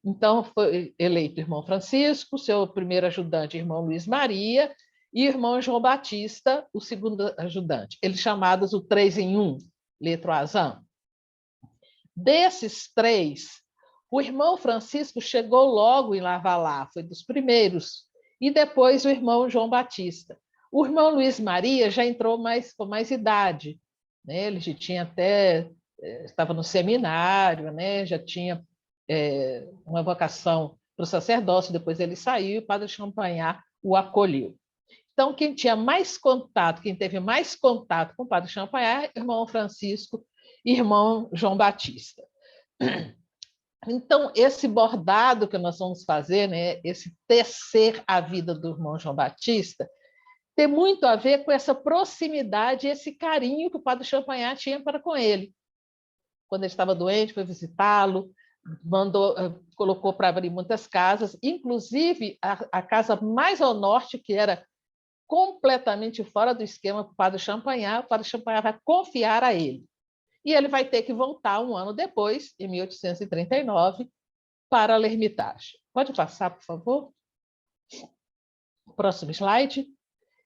Então, foi eleito o irmão Francisco, seu primeiro ajudante, o irmão Luiz Maria, e o irmão João Batista, o segundo ajudante. Eles chamados o 3 em 1, letroazam. Desses 3, o irmão Francisco chegou logo em Lavalá, foi dos primeiros, e depois o irmão João Batista. O irmão Luiz Maria já entrou com mais idade, né? Ele já tinha até, estava no seminário, né? Já tinha uma vocação para o sacerdócio, depois ele saiu e o Padre Champagnat o acolheu. Então, quem tinha mais contato, quem teve mais contato com o Padre Champagnat, irmão Francisco e irmão João Batista. Então, esse bordado que nós vamos fazer, né, esse tecer a vida do irmão João Batista, tem muito a ver com essa proximidade, esse carinho que o Padre Champagnat tinha para com ele. Quando ele estava doente, foi visitá-lo, colocou para abrir muitas casas, inclusive a casa mais ao norte, que era completamente fora do esquema para o Padre Champagnat vai confiar a ele. E ele vai ter que voltar um ano depois, em 1839, para a L'Ermitage. Pode passar, por favor? Próximo slide.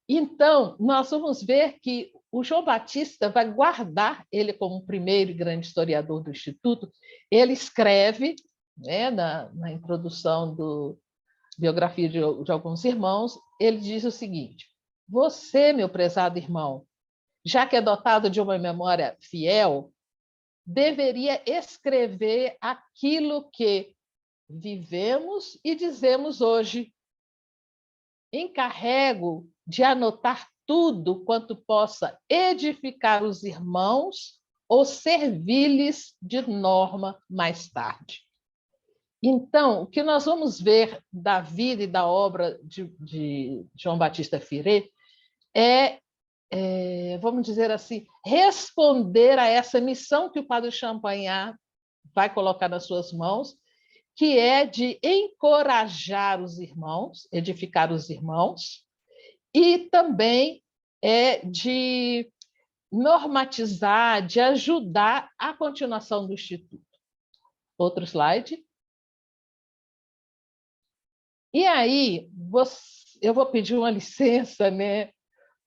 Então, nós vamos ver que o João Batista vai guardar ele como o primeiro grande historiador do Instituto. Ele escreve, né, na introdução da biografia de alguns irmãos, ele diz o seguinte: você, meu prezado irmão, já que é dotado de uma memória fiel, deveria escrever aquilo que vivemos e dizemos hoje. Encarrego de anotar tudo quanto possa edificar os irmãos ou servir-lhes de norma mais tarde. Então, o que nós vamos ver da vida e da obra de João Batista Firet vamos dizer assim, responder a essa missão que o Padre Champagnat vai colocar nas suas mãos, que é de encorajar os irmãos, edificar os irmãos, e também de normatizar, de ajudar a continuação do Instituto. Outro slide. E aí, eu vou pedir uma licença, né,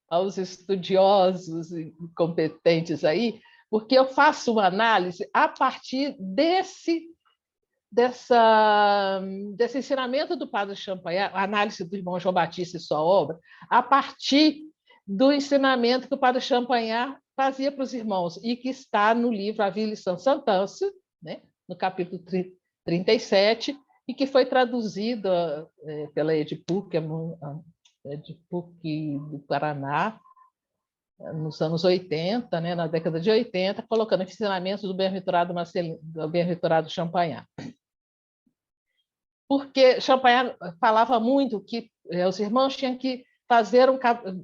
aos estudiosos e competentes aí, porque eu faço uma análise a partir desse ensinamento do Padre Champagnat, a análise do irmão João Batista e sua obra, a partir do ensinamento que o Padre Champagnat fazia para os irmãos, e que está no livro A Vie sans Sentence, né, no capítulo 37, e que foi traduzido pela EDIPUC, EDIPUC do Paraná, nos anos 80, né, na década de 80, colocando ensinamentos do Bem-aventurado Champagnat. Porque Champagnat falava muito que os irmãos tinham que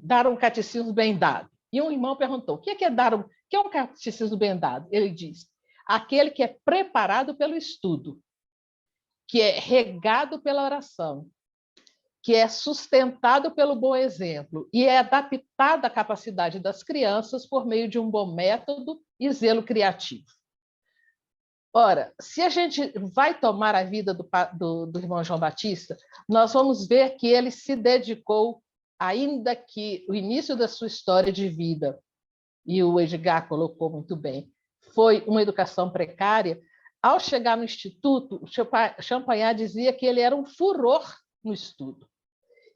dar um catecismo bem dado. E um irmão perguntou: o que é um catecismo bem dado? Ele diz: aquele que é preparado pelo estudo, que é regado pela oração, que é sustentado pelo bom exemplo e é adaptado à capacidade das crianças por meio de um bom método e zelo criativo. Ora, se a gente vai tomar a vida do irmão João Batista, nós vamos ver que ele se dedicou, ainda que o início da sua história de vida, e o Edgar colocou muito bem, foi uma educação precária. Ao chegar no Instituto, Champagnat dizia que ele era um furor no estudo.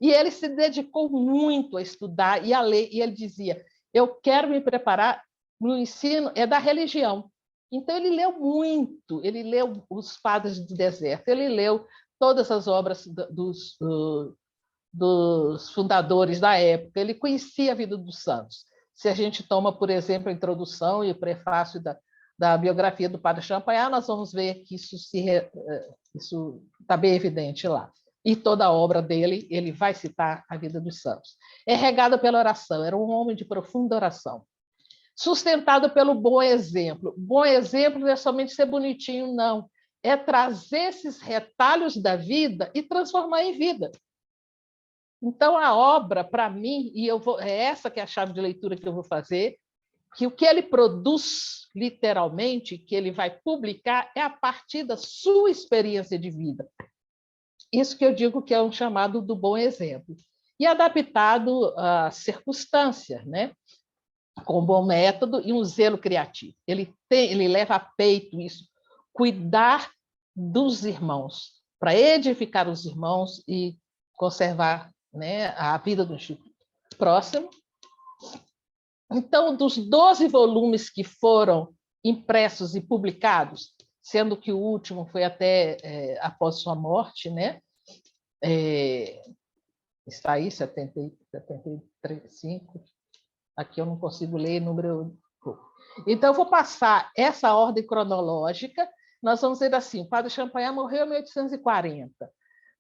E ele se dedicou muito a estudar e a ler, e ele dizia: eu quero me preparar no ensino da religião. Então, ele leu muito, ele leu os Padres do Deserto, ele leu todas as obras dos fundadores da época, ele conhecia a vida dos santos. Se a gente toma, por exemplo, a introdução e o prefácio da biografia do Padre Champagnat, nós vamos ver que isso está bem evidente lá. e toda a obra dele, ele vai citar a vida dos santos. É regada pela oração, era um homem de profunda oração. Sustentado pelo bom exemplo. Bom exemplo não é somente ser bonitinho, não. É trazer esses retalhos da vida e transformar em vida. Então, a obra, para mim, é essa que é a chave de leitura que eu vou fazer, que o que ele produz, literalmente, que ele vai publicar, é a partir da sua experiência de vida. Isso que eu digo que é um chamado do bom exemplo. E adaptado às circunstâncias, né? Com um bom método e um zelo criativo. Ele leva a peito isso, cuidar dos irmãos, para edificar os irmãos e conservar, né, a vida do Instituto. Próximo. Então, dos 12 volumes que foram impressos e publicados, sendo que o último foi até após sua morte, né? Está aí, 75. Aqui eu não consigo ler número. Então, eu vou passar essa ordem cronológica. Nós vamos dizer assim: o Padre Champagnat morreu em 1840,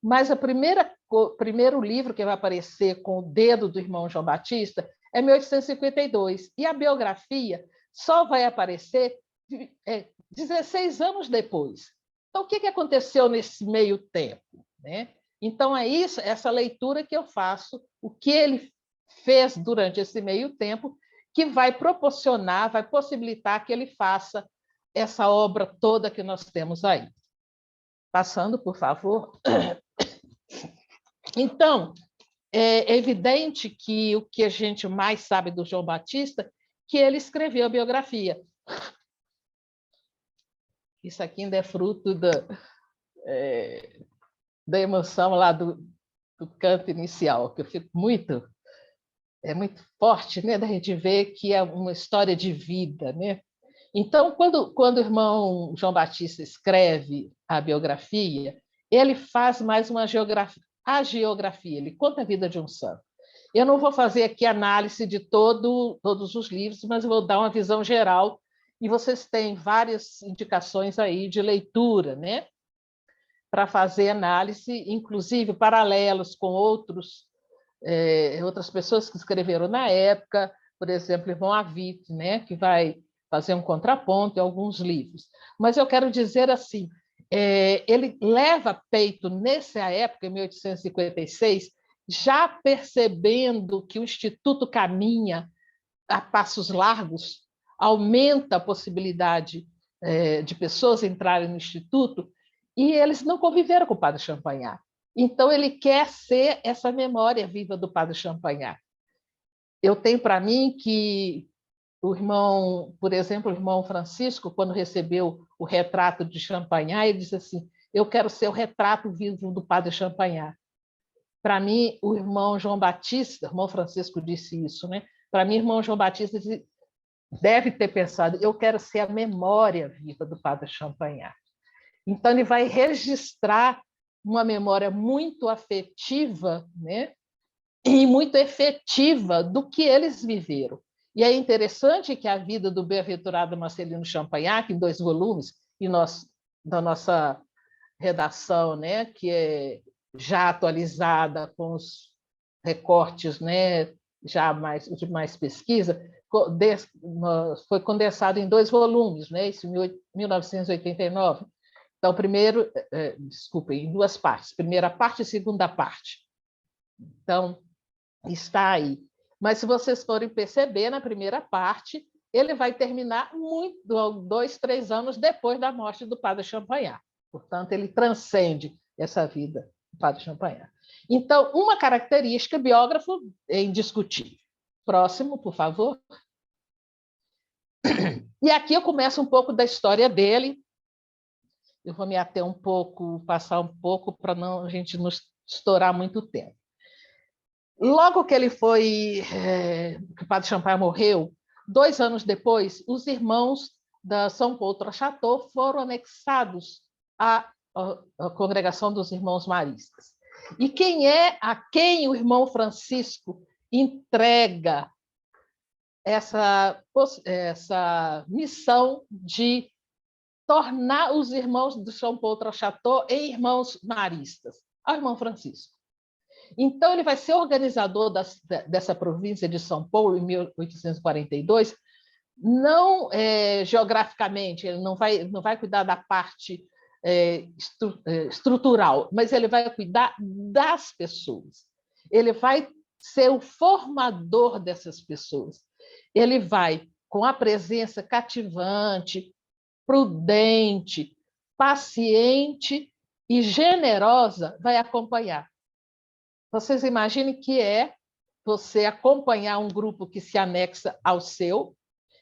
mas o primeiro livro que vai aparecer com o dedo do irmão João Batista é 1852, e a biografia só vai aparecer 16 anos depois. Então, o que aconteceu nesse meio tempo, né? Então, é isso, essa leitura que eu faço, o que ele fez durante esse meio tempo, que vai proporcionar, vai possibilitar que ele faça essa obra toda que nós temos aí. Passando, por favor. Então, é evidente que o que a gente mais sabe do João Batista, que ele escreveu a biografia. Isso aqui ainda é fruto da emoção lá do canto inicial, que eu fico muito... É muito forte, né, da gente ver que é uma história de vida, né? Então, quando o irmão João Batista escreve a biografia, ele faz mais uma geografia, ele conta a vida de um santo. Eu não vou fazer aqui análise de todos os livros, mas eu vou dar uma visão geral, e vocês têm várias indicações aí de leitura, né, para fazer análise, inclusive paralelos com outras pessoas que escreveram na época, por exemplo, o irmão Avit, né, que vai fazer um contraponto em alguns livros. Mas eu quero dizer assim, ele leva a peito, nessa época, em 1856, já percebendo que o Instituto caminha a passos largos, aumenta a possibilidade de pessoas entrarem no Instituto, e eles não conviveram com o Padre Champagnat. Então, ele quer ser essa memória viva do Padre Champagnat. Eu tenho para mim que o irmão, por exemplo, o irmão Francisco, quando recebeu o retrato de Champagnat, ele disse assim: eu quero ser o retrato vivo do Padre Champagnat. Para mim, o irmão João Batista, o irmão Francisco disse isso, né? Para mim, o irmão João Batista deve ter pensado: eu quero ser a memória viva do Padre Champagnat. Então, ele vai registrar uma memória muito afetiva, né? E muito efetiva do que eles viveram. E é interessante que a vida do bem-aventurado Marcelino Champagnat, em 2 volumes, e da nossa redação, né, que é já atualizada com os recortes, né, de mais pesquisa, foi condensado em 2 volumes, né, isso em 1989. Então, primeiro, desculpem, em 2 partes, primeira parte e segunda parte. Então, está aí. Mas, se vocês forem perceber, na primeira parte, ele vai terminar 2, 3 anos depois da morte do Padre Champagnat. Portanto, ele transcende essa vida do Padre Champagnat. Então, uma característica, biógrafo é indiscutível. Próximo, por favor. E aqui eu começo um pouco da história dele. Eu vou me ater um pouco, passar um pouco, para a gente não estourar muito tempo. Logo que ele que o Padre Champagnat morreu, 2 anos depois, os irmãos da São Paulo Trochatô foram anexados à Congregação dos Irmãos Maristas. E a quem o irmão Francisco entrega essa missão de tornar os irmãos do São Paulo Trochatô em irmãos maristas? ao irmão Francisco. Então, ele vai ser organizador dessa província de São Paulo, em 1842, não geograficamente, ele não vai cuidar da parte estrutural, mas ele vai cuidar das pessoas. Ele vai ser o formador dessas pessoas. Ele vai, com a presença cativante, prudente, paciente e generosa, vai acompanhar. Vocês imaginem que é você acompanhar um grupo que se anexa ao seu,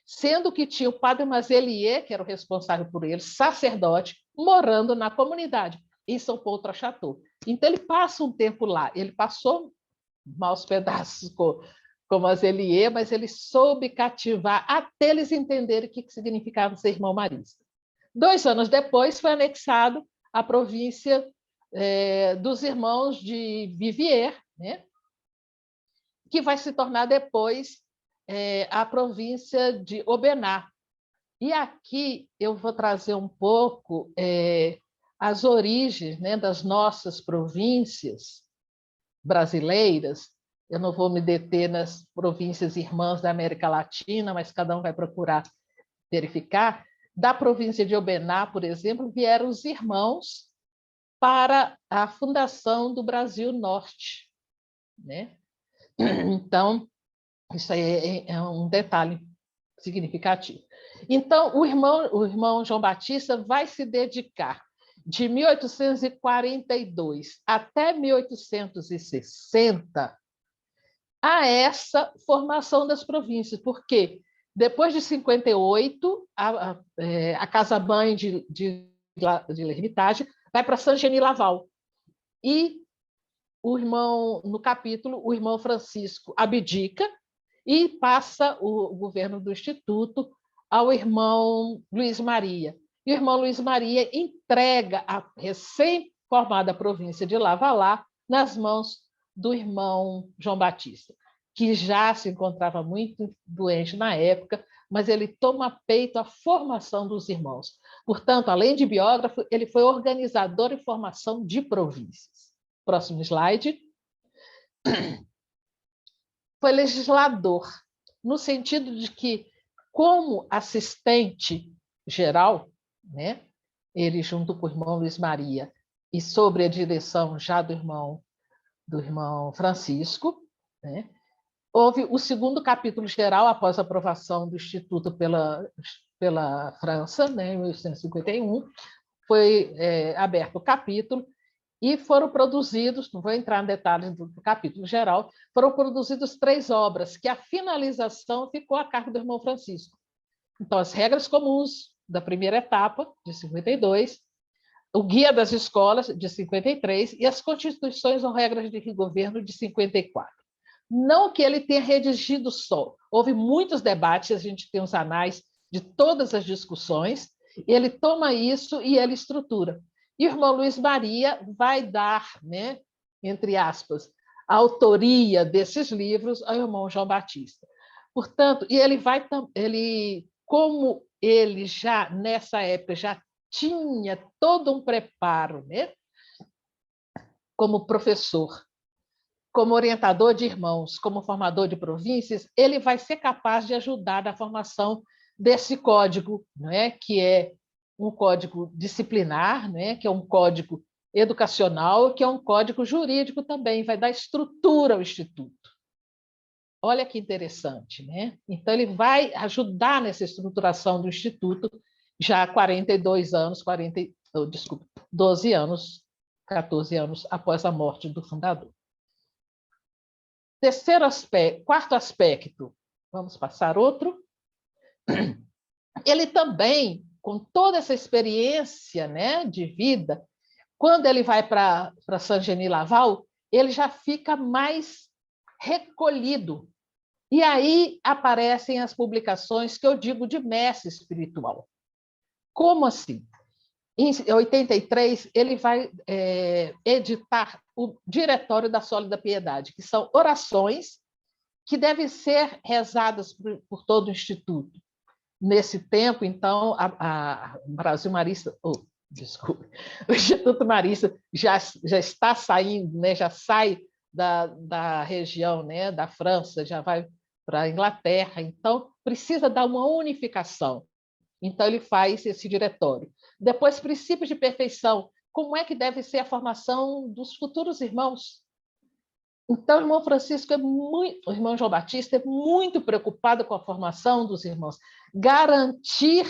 sendo que tinha o padre Mazelier, que era o responsável por ele, sacerdote, morando na comunidade, em São Paulo Trachatô. Então, ele passa um tempo lá. Ele passou maus pedaços com Mazelier, mas ele soube cativar até eles entenderem o que significava ser irmão marista. 2 anos depois, foi anexado à província dos irmãos de Viviers, né? Que vai se tornar depois a província de Aubenas. E aqui eu vou trazer um pouco as origens, né, das nossas províncias brasileiras. Eu não vou me deter nas províncias irmãs da América Latina, mas cada um vai procurar verificar. Da província de Aubenas, por exemplo, vieram os irmãos para a fundação do Brasil Norte, né? Então, isso aí é um detalhe significativo. Então, o irmão João Batista vai se dedicar de 1842 até 1860 a essa formação das províncias, porque depois de 58, a Casa-Mãe de L'Ermitage vai para Saint-Genis-Laval. E no capítulo, o irmão Francisco abdica e passa o governo do Instituto ao irmão Luiz Maria. E o irmão Luiz Maria entrega a recém-formada província de Lavalá nas mãos do irmão João Batista, que já se encontrava muito doente na época, mas ele toma peito a formação dos irmãos. Portanto, além de biógrafo, ele foi organizador e formação de províncias. Próximo slide. Foi legislador, no sentido de que, como assistente geral, né, ele junto com o irmão Luiz Maria, e sobre a direção já do irmão Francisco, né, houve o segundo capítulo geral, após a aprovação do Instituto pela França, né, em 1851, foi aberto o capítulo, e foram produzidos, não vou entrar em detalhes do capítulo geral, foram produzidas 3 obras, que a finalização ficou a cargo do irmão Francisco. Então, as regras comuns da primeira etapa, de 52, o Guia das Escolas, de 53, e as Constituições ou Regras de Governo, de 54. Não que ele tenha redigido só, houve muitos debates, a gente tem os anais de todas as discussões, ele toma isso e ele estrutura. E o irmão Luiz Maria vai dar, né, entre aspas, a autoria desses livros ao irmão João Batista. Portanto, e como ele já, nessa época, já tinha todo um preparo, né, como professor, como orientador de irmãos, como formador de províncias, ele vai ser capaz de ajudar na formação desse código, né, que é um código disciplinar, né, que é um código educacional, que é um código jurídico também, vai dar estrutura ao Instituto. Olha que interessante, né? Então, ele vai ajudar nessa estruturação do Instituto já há 42 anos, 12 anos, 14 anos após a morte do fundador. Quarto aspecto, vamos passar outro. Ele também, com toda essa experiência, né, de vida, quando ele vai para Saint-Genis-Laval, ele já fica mais recolhido. E aí aparecem as publicações que eu digo de mestre espiritual. Como assim? Em 83, ele vai editar o Diretório da Sólida Piedade, que são orações que devem ser rezadas por todo o Instituto. Nesse tempo, então, a Brasil Marista, desculpe, o Instituto Marista já está saindo, né, já sai da região, né, da França, já vai para a Inglaterra, então precisa dar uma unificação. Então, ele faz esse diretório. Depois, princípios de perfeição. Como é que deve ser a formação dos futuros irmãos? Então, o irmão Francisco o irmão João Batista é muito preocupado com a formação dos irmãos, garantir,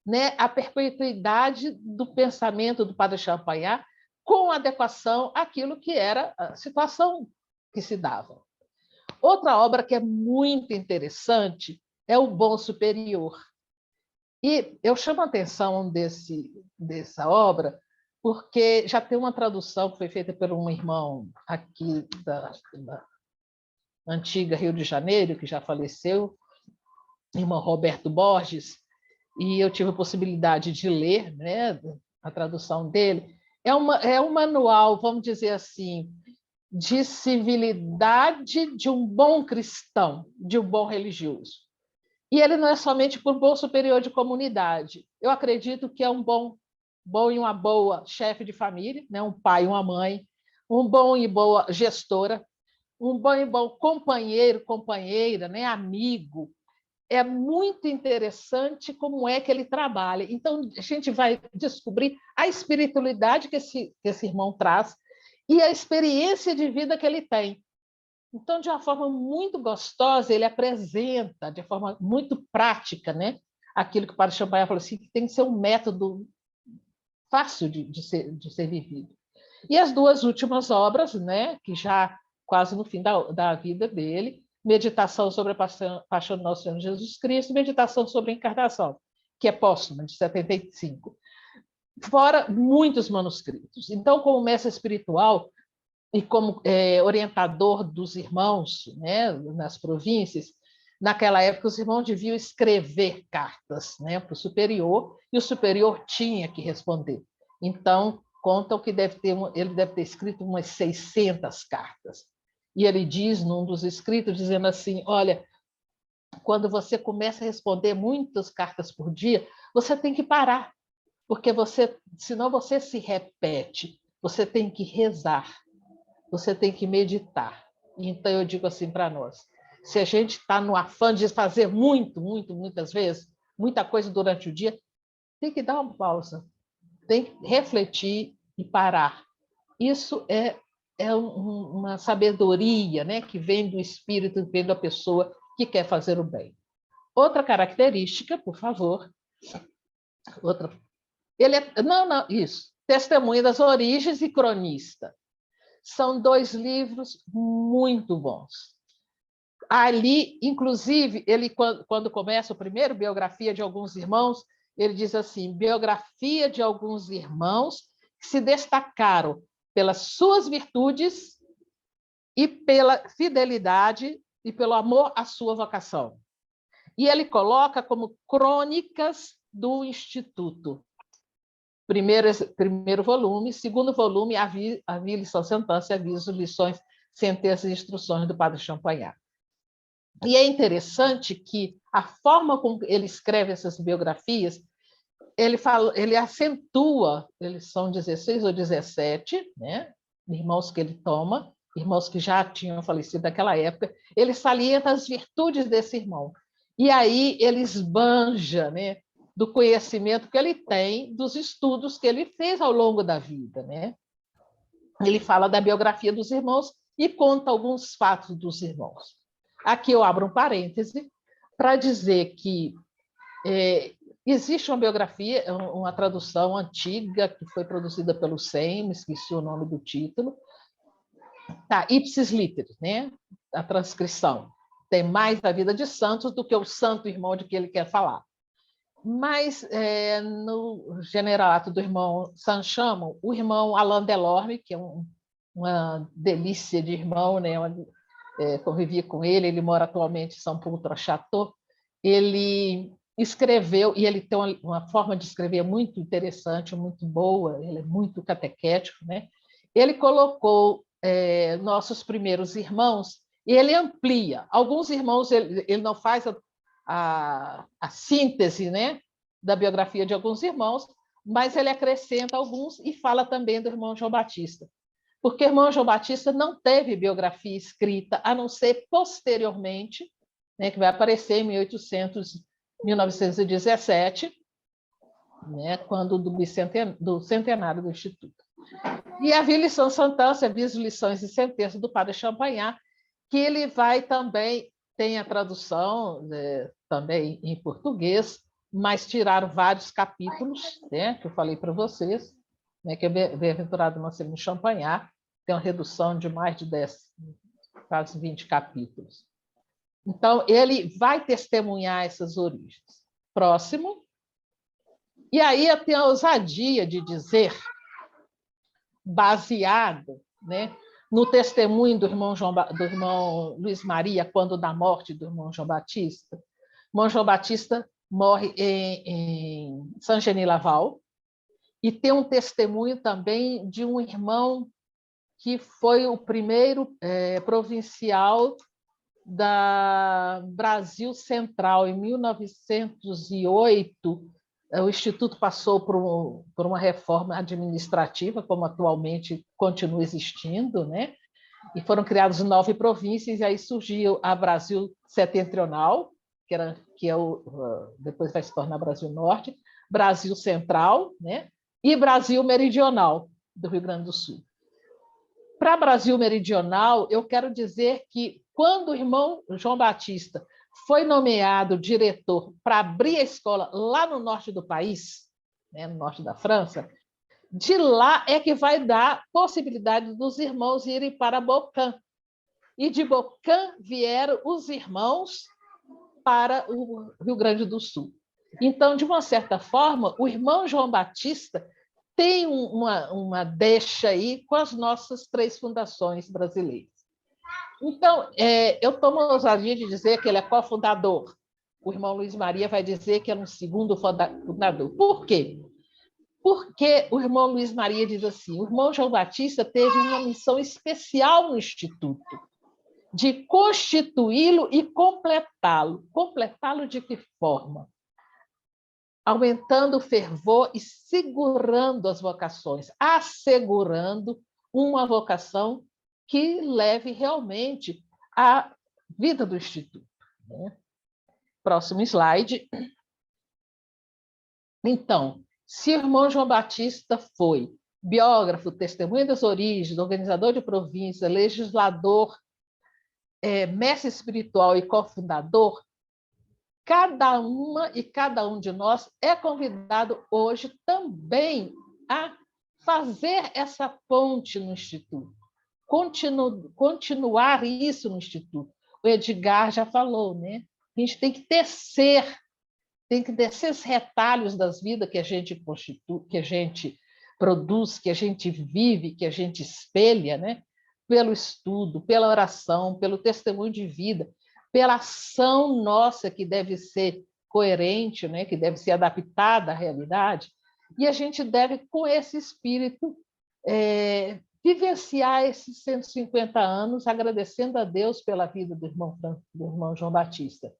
né, a perpetuidade do pensamento do Padre Champagnat com adequação àquilo que era a situação que se dava. Outra obra que é muito interessante é o Bom Superior. E eu chamo a atenção dessa obra porque já tem uma tradução que foi feita por um irmão aqui da antiga Rio de Janeiro, que já faleceu, irmão Roberto Borges, e eu tive a possibilidade de ler, né, a tradução dele. É um manual, vamos dizer assim, de civilidade de um bom cristão, de um bom religioso. E ele não é somente por bom superior de comunidade. Eu acredito que é um bom e uma boa chefe de família, né? Um pai e uma mãe, um bom e boa gestora, um bom e bom companheiro, companheira, né? Amigo. É muito interessante como é que ele trabalha. Então, a gente vai descobrir a espiritualidade que esse irmão traz e a experiência de vida que ele tem. Então, de uma forma muito gostosa, ele apresenta, de forma muito prática, né, aquilo que o Padre Champagnat falou assim, que tem que ser um método fácil de ser vivido. E as duas últimas obras, né, que já quase no fim da vida dele, Meditação sobre a Paixão do Nosso Senhor Jesus Cristo, Meditação sobre a Encarnação, que é póstuma, de 75. Fora muitos manuscritos. Então, como mestre espiritual, e como orientador dos irmãos, né, nas províncias, naquela época os irmãos deviam escrever cartas, né, para o superior, e o superior tinha que responder. Então, contam que ele deve ter escrito umas 600 cartas. E ele diz, num dos escritos, dizendo assim, olha, quando você começa a responder muitas cartas por dia, você tem que parar, porque senão você se repete, você tem que rezar. Você tem que meditar. Então, eu digo assim para nós, se a gente está no afã de fazer muitas vezes, muita coisa durante o dia, tem que dar uma pausa, tem que refletir e parar. Isso é uma sabedoria, né, que vem do espírito, vem da pessoa que quer fazer o bem. Outra característica, por favor. Isso. Testemunha das Origens e Cronista. São dois livros muito bons. Ali, inclusive, ele, quando começa o primeiro, Biografia de Alguns Irmãos, ele diz assim, biografia de alguns irmãos que se destacaram pelas suas virtudes e pela fidelidade e pelo amor à sua vocação. E ele coloca como crônicas do Instituto. Primeiro volume, segundo volume, Avis, lição, sentença, aviso, lições, sentenças e instruções do Padre Champagnat. E é interessante que a forma como ele escreve essas biografias, ele acentua, eles são 16 ou 17, né, irmãos que ele toma, irmãos que já tinham falecido naquela época, ele salienta as virtudes desse irmão. E aí ele esbanja, né, do conhecimento que ele tem, dos estudos que ele fez ao longo da vida, né? Ele fala da biografia dos irmãos e conta alguns fatos dos irmãos. Aqui eu abro um parêntese para dizer que existe uma biografia, uma tradução antiga que foi produzida pelo SEM, esqueci o nome do título, Ipsis Literis, né? A transcrição. Tem mais da vida de santos do que o santo irmão de que ele quer falar. Mas, no generalato do irmão Saint-Chamond, o irmão Alain Delorme, que é uma delícia de irmão, né? Convivi com ele mora atualmente em São Paulo-Château, ele escreveu, e ele tem uma forma de escrever muito interessante, muito boa, ele é muito catequético, né? Ele colocou nossos primeiros irmãos, e ele amplia. Alguns irmãos, ele não faz a síntese, né, da biografia de alguns irmãos, mas ele acrescenta alguns e fala também do irmão João Batista, porque o irmão João Batista não teve biografia escrita, a não ser posteriormente, né, que vai aparecer em 1917, né, quando do centenário do Instituto. E havia lição Santância, havia as lições e sentenças do padre Champagnat, que ele vai também, tem a tradução também em português, mas tiraram vários capítulos, né, que eu falei para vocês, né, que é Bem-aventurado Marcelino Champagnat, tem uma redução de mais de 10, quase 20 capítulos. Então, ele vai testemunhar essas origens. Próximo. E aí eu tenho a ousadia de dizer, baseado, né, no testemunho do irmão Luiz Maria, quando da morte do irmão João Batista. O irmão João Batista morre em Saint-Genis-Laval, e tem um testemunho também de um irmão que foi o primeiro provincial da Brasil Central. Em 1908, o Instituto passou por uma reforma administrativa, como atualmente continua existindo, né? E foram criadas 9 províncias, e aí surgiu a Brasil Setentrional, depois vai se tornar Brasil Norte, Brasil Central, né? E Brasil Meridional, do Rio Grande do Sul. Para Brasil Meridional, eu quero dizer que quando o irmão João Batista foi nomeado diretor para abrir a escola lá no norte do país, né, no norte da França, de lá é que vai dar possibilidade dos irmãos irem para Bocan. E de Bocan vieram os irmãos para o Rio Grande do Sul. Então, de uma certa forma, o irmão João Batista tem uma deixa aí com as nossas 3 fundações brasileiras. Então, eu tomo a ousadia de dizer que ele é cofundador. O irmão Luiz Maria vai dizer que é um segundo fundador. Por quê? Porque o irmão Luiz Maria diz assim, o irmão João Batista teve uma missão especial no Instituto, de constituí-lo e completá-lo. Completá-lo de que forma? Aumentando o fervor e segurando as vocações, assegurando uma vocação que leve realmente à vida do Instituto. Próximo slide. Então, se o irmão João Batista foi biógrafo, testemunha das origens, organizador de província, legislador, mestre espiritual e cofundador, cada uma e cada um de nós é convidado hoje também a fazer essa ponte no Instituto, continuar isso no Instituto. O Edgar já falou, né? A gente tem que tecer esses retalhos das vidas que a gente constitui, que a gente produz, que a gente vive, que a gente espelha, né? Pelo estudo, pela oração, pelo testemunho de vida, pela ação nossa que deve ser coerente, né? Que deve ser adaptada à realidade, e a gente deve, com esse espírito, vivenciar esses 150 anos, agradecendo a Deus pela vida do irmão João Batista.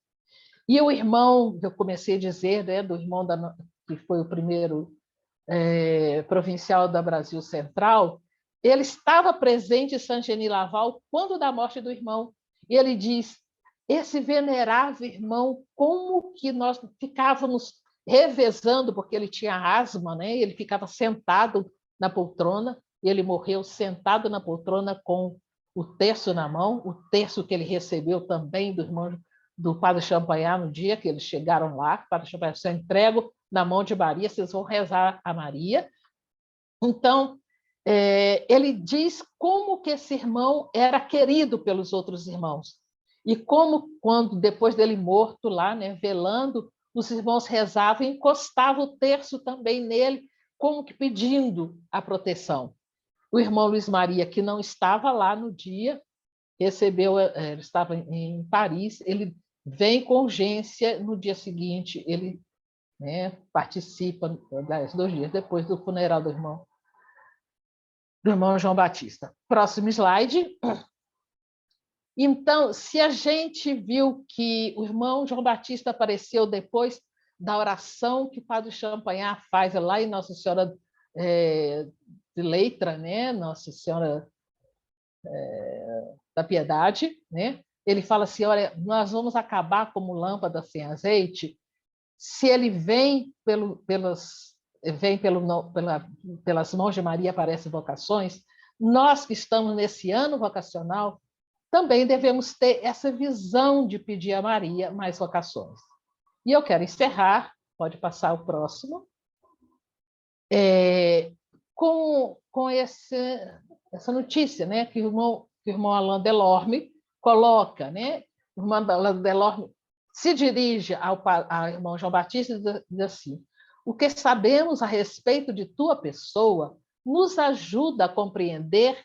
E o irmão, que eu comecei a dizer, né, do irmão que foi o primeiro provincial da Brasil Central, ele estava presente em Saint-Genis-Laval quando da morte do irmão. E ele diz, esse venerável irmão, como que nós ficávamos revezando, porque ele tinha asma, né? Ele ficava sentado na poltrona, e ele morreu sentado na poltrona com o terço na mão, o terço que ele recebeu também do irmão do padre Champagnat no dia que eles chegaram lá. O padre Champagnat, eu entrego na mão de Maria, vocês vão rezar a Maria. Então, ele diz como que esse irmão era querido pelos outros irmãos, e como, quando depois dele morto lá, né, velando, os irmãos rezavam e encostavam o terço também nele, como que pedindo a proteção. O irmão Luiz Maria, que não estava lá no dia, recebeu, ele estava em Paris, ele vem com urgência, no dia seguinte ele, né, participa, 2 dias depois do funeral do irmão João Batista. Próximo slide. Então, se a gente viu que o irmão João Batista apareceu depois da oração que o Padre Champagnat faz lá em Nossa Senhora de Leitra, né? Nossa Senhora da Piedade, né? Ele fala assim, olha, nós vamos acabar como lâmpada sem azeite se ele vem pelas mãos de Maria aparecem vocações. Nós que estamos nesse ano vocacional também devemos ter essa visão de pedir a Maria mais vocações. E eu quero encerrar, pode passar o próximo, com essa notícia, né, que o irmão Alain Delorme coloca, né? O irmão Alain Delorme se dirige ao irmão João Batista e diz assim: o que sabemos a respeito de tua pessoa nos ajuda a compreender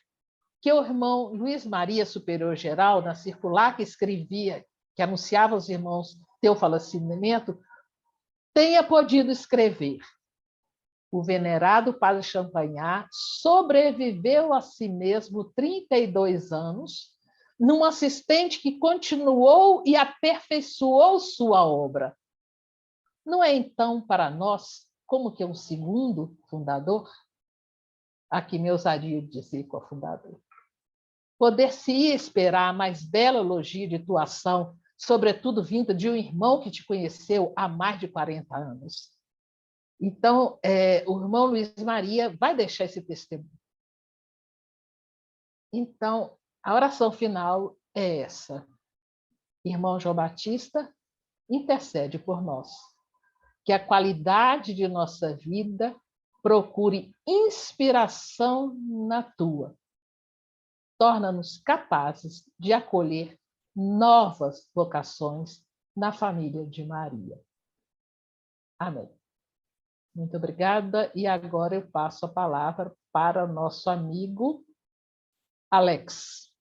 que o irmão Luiz Maria Superior Geral, na circular que escrevia, que anunciava aos irmãos teu falecimento, tenha podido escrever: o venerado Padre Champagnat sobreviveu a si mesmo 32 anos, num assistente que continuou e aperfeiçoou sua obra. Não é, então, para nós, como que um segundo fundador? Aqui me ousaria dizer cofundador. Poder-se-ia esperar a mais bela elogio de tua ação, sobretudo vinda de um irmão que te conheceu há mais de 40 anos. Então, o irmão Luiz Maria vai deixar esse testemunho. Então, a oração final é essa. Irmão João Batista, intercede por nós. Que a qualidade de nossa vida procure inspiração na tua. Torna-nos capazes de acolher novas vocações na família de Maria. Amém. Muito obrigada. E agora eu passo a palavra para o nosso amigo Alex.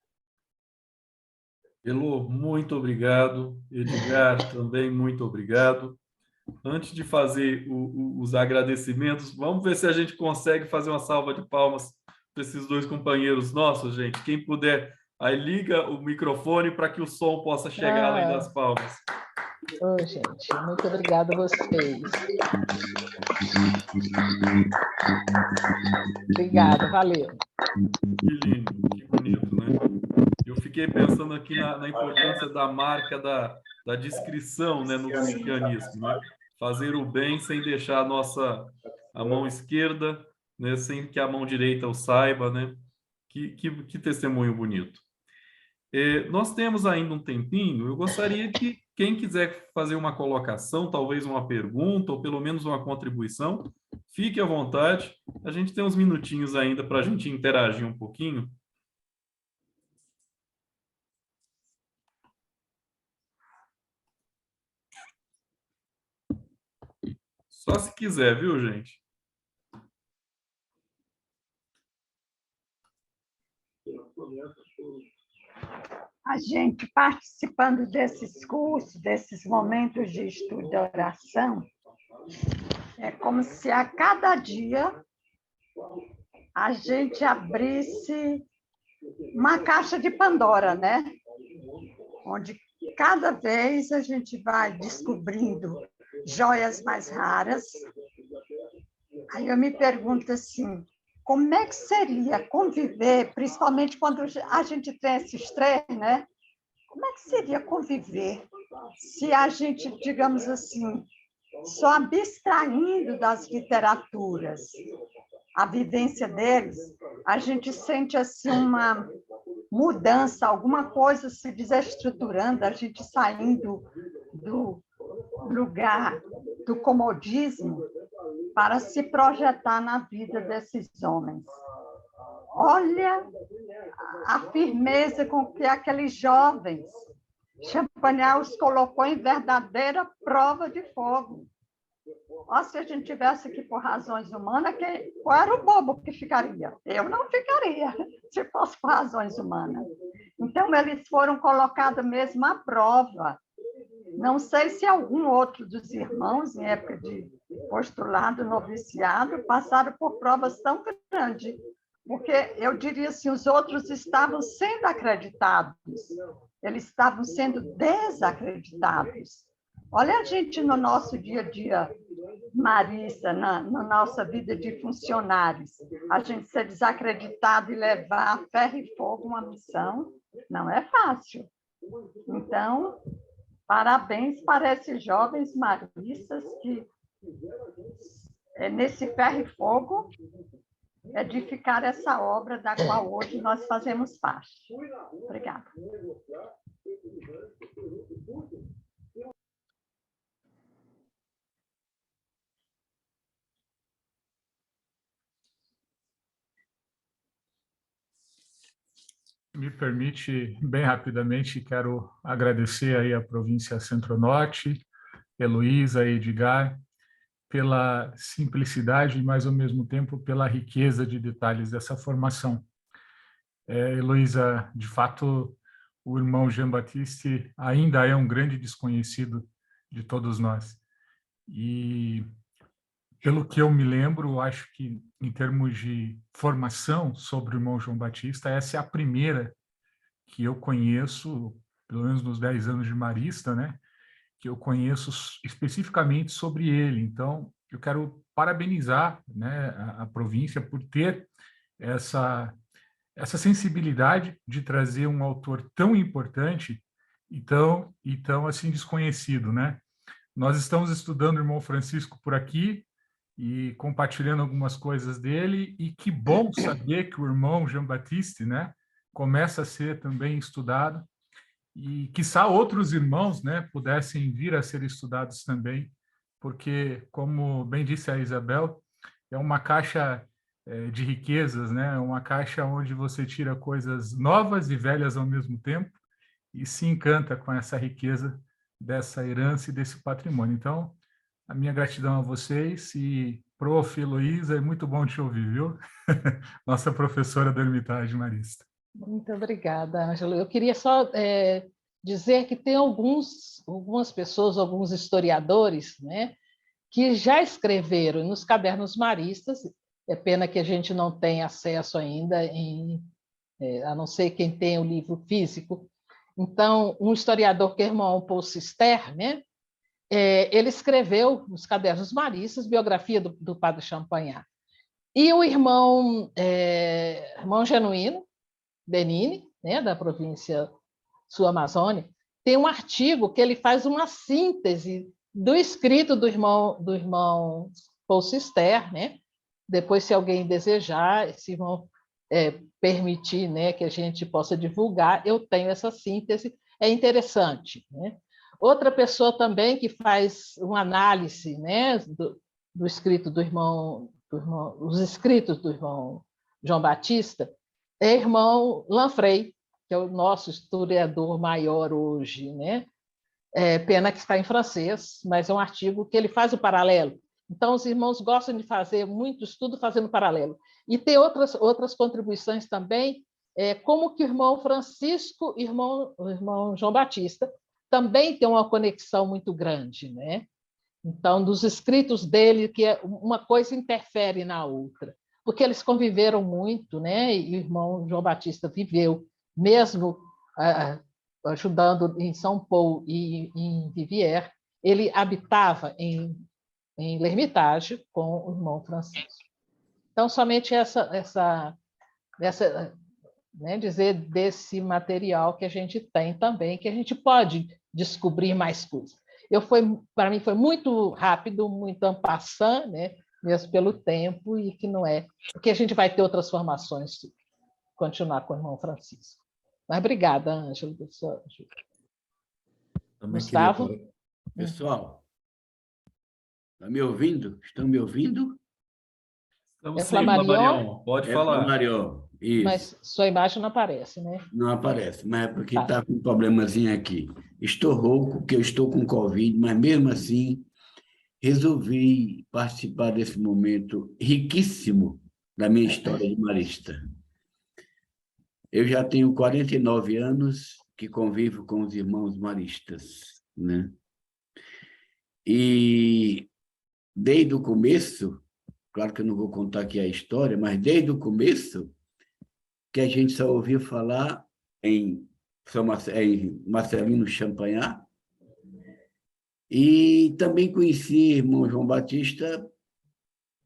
Elô, muito obrigado. Edgar, também muito obrigado. Antes de fazer os agradecimentos, vamos ver se a gente consegue fazer uma salva de palmas para esses dois companheiros nossos, gente. Quem puder, aí liga o microfone para que o som possa chegar além das palmas. Gente, muito obrigada a vocês. Obrigada, valeu. Que lindo, que bonito, né? Eu fiquei pensando aqui na importância da marca da discrição, né, no cristianismo, né? Fazer o bem sem deixar a mão esquerda, né, sem que a mão direita o saiba, né? Que testemunho bonito. Nós temos ainda um tempinho. Eu gostaria que quem quiser fazer uma colocação, talvez uma pergunta, ou pelo menos uma contribuição, fique à vontade. A gente tem uns minutinhos ainda para a gente interagir um pouquinho. Só se quiser, viu, gente? A gente participando desses cursos, desses momentos de estudo e oração, é como se a cada dia a gente abrisse uma caixa de Pandora, né? Onde cada vez a gente vai descobrindo joias mais raras. Aí eu me pergunto assim, como é que seria conviver, principalmente quando a gente tem esses três, né? Como é que seria conviver se a gente, digamos assim, só abstraindo das literaturas, a vivência deles, a gente sente assim uma mudança, alguma coisa se desestruturando, a gente saindo do lugar do comodismo para se projetar na vida desses homens. Olha a firmeza com que aqueles jovens, Champagnat os colocou em verdadeira prova de fogo. Ó, se a gente tivesse aqui por razões humanas, qual era o bobo que ficaria? Eu não ficaria, se fosse por razões humanas. Então, eles foram colocados mesmo à prova. Não sei se algum outro dos irmãos, em época de postulado, noviciado, passaram por provas tão grandes, porque eu diria assim, os outros estavam sendo acreditados, eles estavam sendo desacreditados, Olha a gente no nosso dia a dia, Marista, na nossa vida de funcionários. A gente ser desacreditado e levar a ferro e fogo uma missão não é fácil. Então, parabéns para esses jovens maristas que, nesse ferro e fogo, edificar essa obra da qual hoje nós fazemos parte. Obrigada. Me permite, bem rapidamente, quero agradecer aí a província Centro-Norte, Heloísa e Edgar, pela simplicidade, mas, ao mesmo tempo, pela riqueza de detalhes dessa formação. Heloísa, de fato, o irmão Jean-Baptiste ainda é um grande desconhecido de todos nós. E, pelo que eu me lembro, acho que, em termos de formação sobre o irmão João Batista, essa é a primeira que eu conheço, pelo menos nos 10 anos de marista, né, que eu conheço especificamente sobre ele. Então, eu quero parabenizar, né, a província por ter essa sensibilidade de trazer um autor tão importante e tão assim desconhecido, né? Nós estamos estudando o irmão Francisco por aqui e compartilhando algumas coisas dele, e que bom saber que o irmão Jean-Baptiste, né, começa a ser também estudado, e quiçá outros irmãos, né, pudessem vir a ser estudados também, porque, como bem disse a Isabel, é uma caixa de riquezas, né, uma caixa onde você tira coisas novas e velhas ao mesmo tempo e se encanta com essa riqueza dessa herança e desse patrimônio. Então, a minha gratidão a vocês, e prof. Heloísa, é muito bom te ouvir, viu? Nossa professora da Hermitage Marista. Muito obrigada, Ângelo. Eu queria só dizer que tem algumas pessoas, alguns historiadores, né, que já escreveram nos cadernos maristas. É pena que a gente não tem acesso ainda, a não ser quem tem o livro físico. Então, um historiador que é irmão Paul Cister, né, ele escreveu nos cadernos maristas biografia do padre Champagnat. E o irmão Genuíno Benini, né, da província sul-amazônia, tem um artigo que ele faz uma síntese do escrito do irmão Paul Cister, né? Depois, se alguém desejar, se vão permitir, né, que a gente possa divulgar, eu tenho essa síntese, é interessante, né? Outra pessoa também que faz uma análise, né, do escrito os escritos do irmão João Batista, é o irmão Lanfrey, que é o nosso historiador maior hoje, né? Pena que está em francês, mas é um artigo que ele faz o paralelo. Então, os irmãos gostam de fazer muito estudo fazendo paralelo. E tem outras contribuições também, como que o irmão Francisco e o irmão João Batista também tem uma conexão muito grande, né? Então, dos escritos dele, que uma coisa interfere na outra, porque eles conviveram muito, né? E o irmão João Batista viveu, mesmo ajudando em São Paulo e em Viviers, ele habitava em L'Hermitage com o irmão Francisco. Então, somente essa né, dizer desse material que a gente tem também, que a gente pode descobrir mais coisas. Para mim foi muito rápido, muito en passant, né, mesmo pelo tempo, e que não é, porque a gente vai ter outras formações, continuar com o irmão Francisco. Mas obrigada, Ângelo. Gustavo? Pessoal, está me ouvindo? Estão me ouvindo? Estamos sim, Flamarion. Pode falar. Flamarion, isso. Mas sua imagem não aparece, né? Não aparece, mas é porque está com um problemazinho aqui. Estou rouco, porque eu estou com Covid, mas mesmo assim resolvi participar desse momento riquíssimo da minha história de marista. Eu já tenho 49 anos que convivo com os irmãos maristas, né? E desde o começo, claro que eu não vou contar aqui a história, mas desde o começo que a gente só ouviu falar em Marcelino Champagnat, E também conheci o irmão João Batista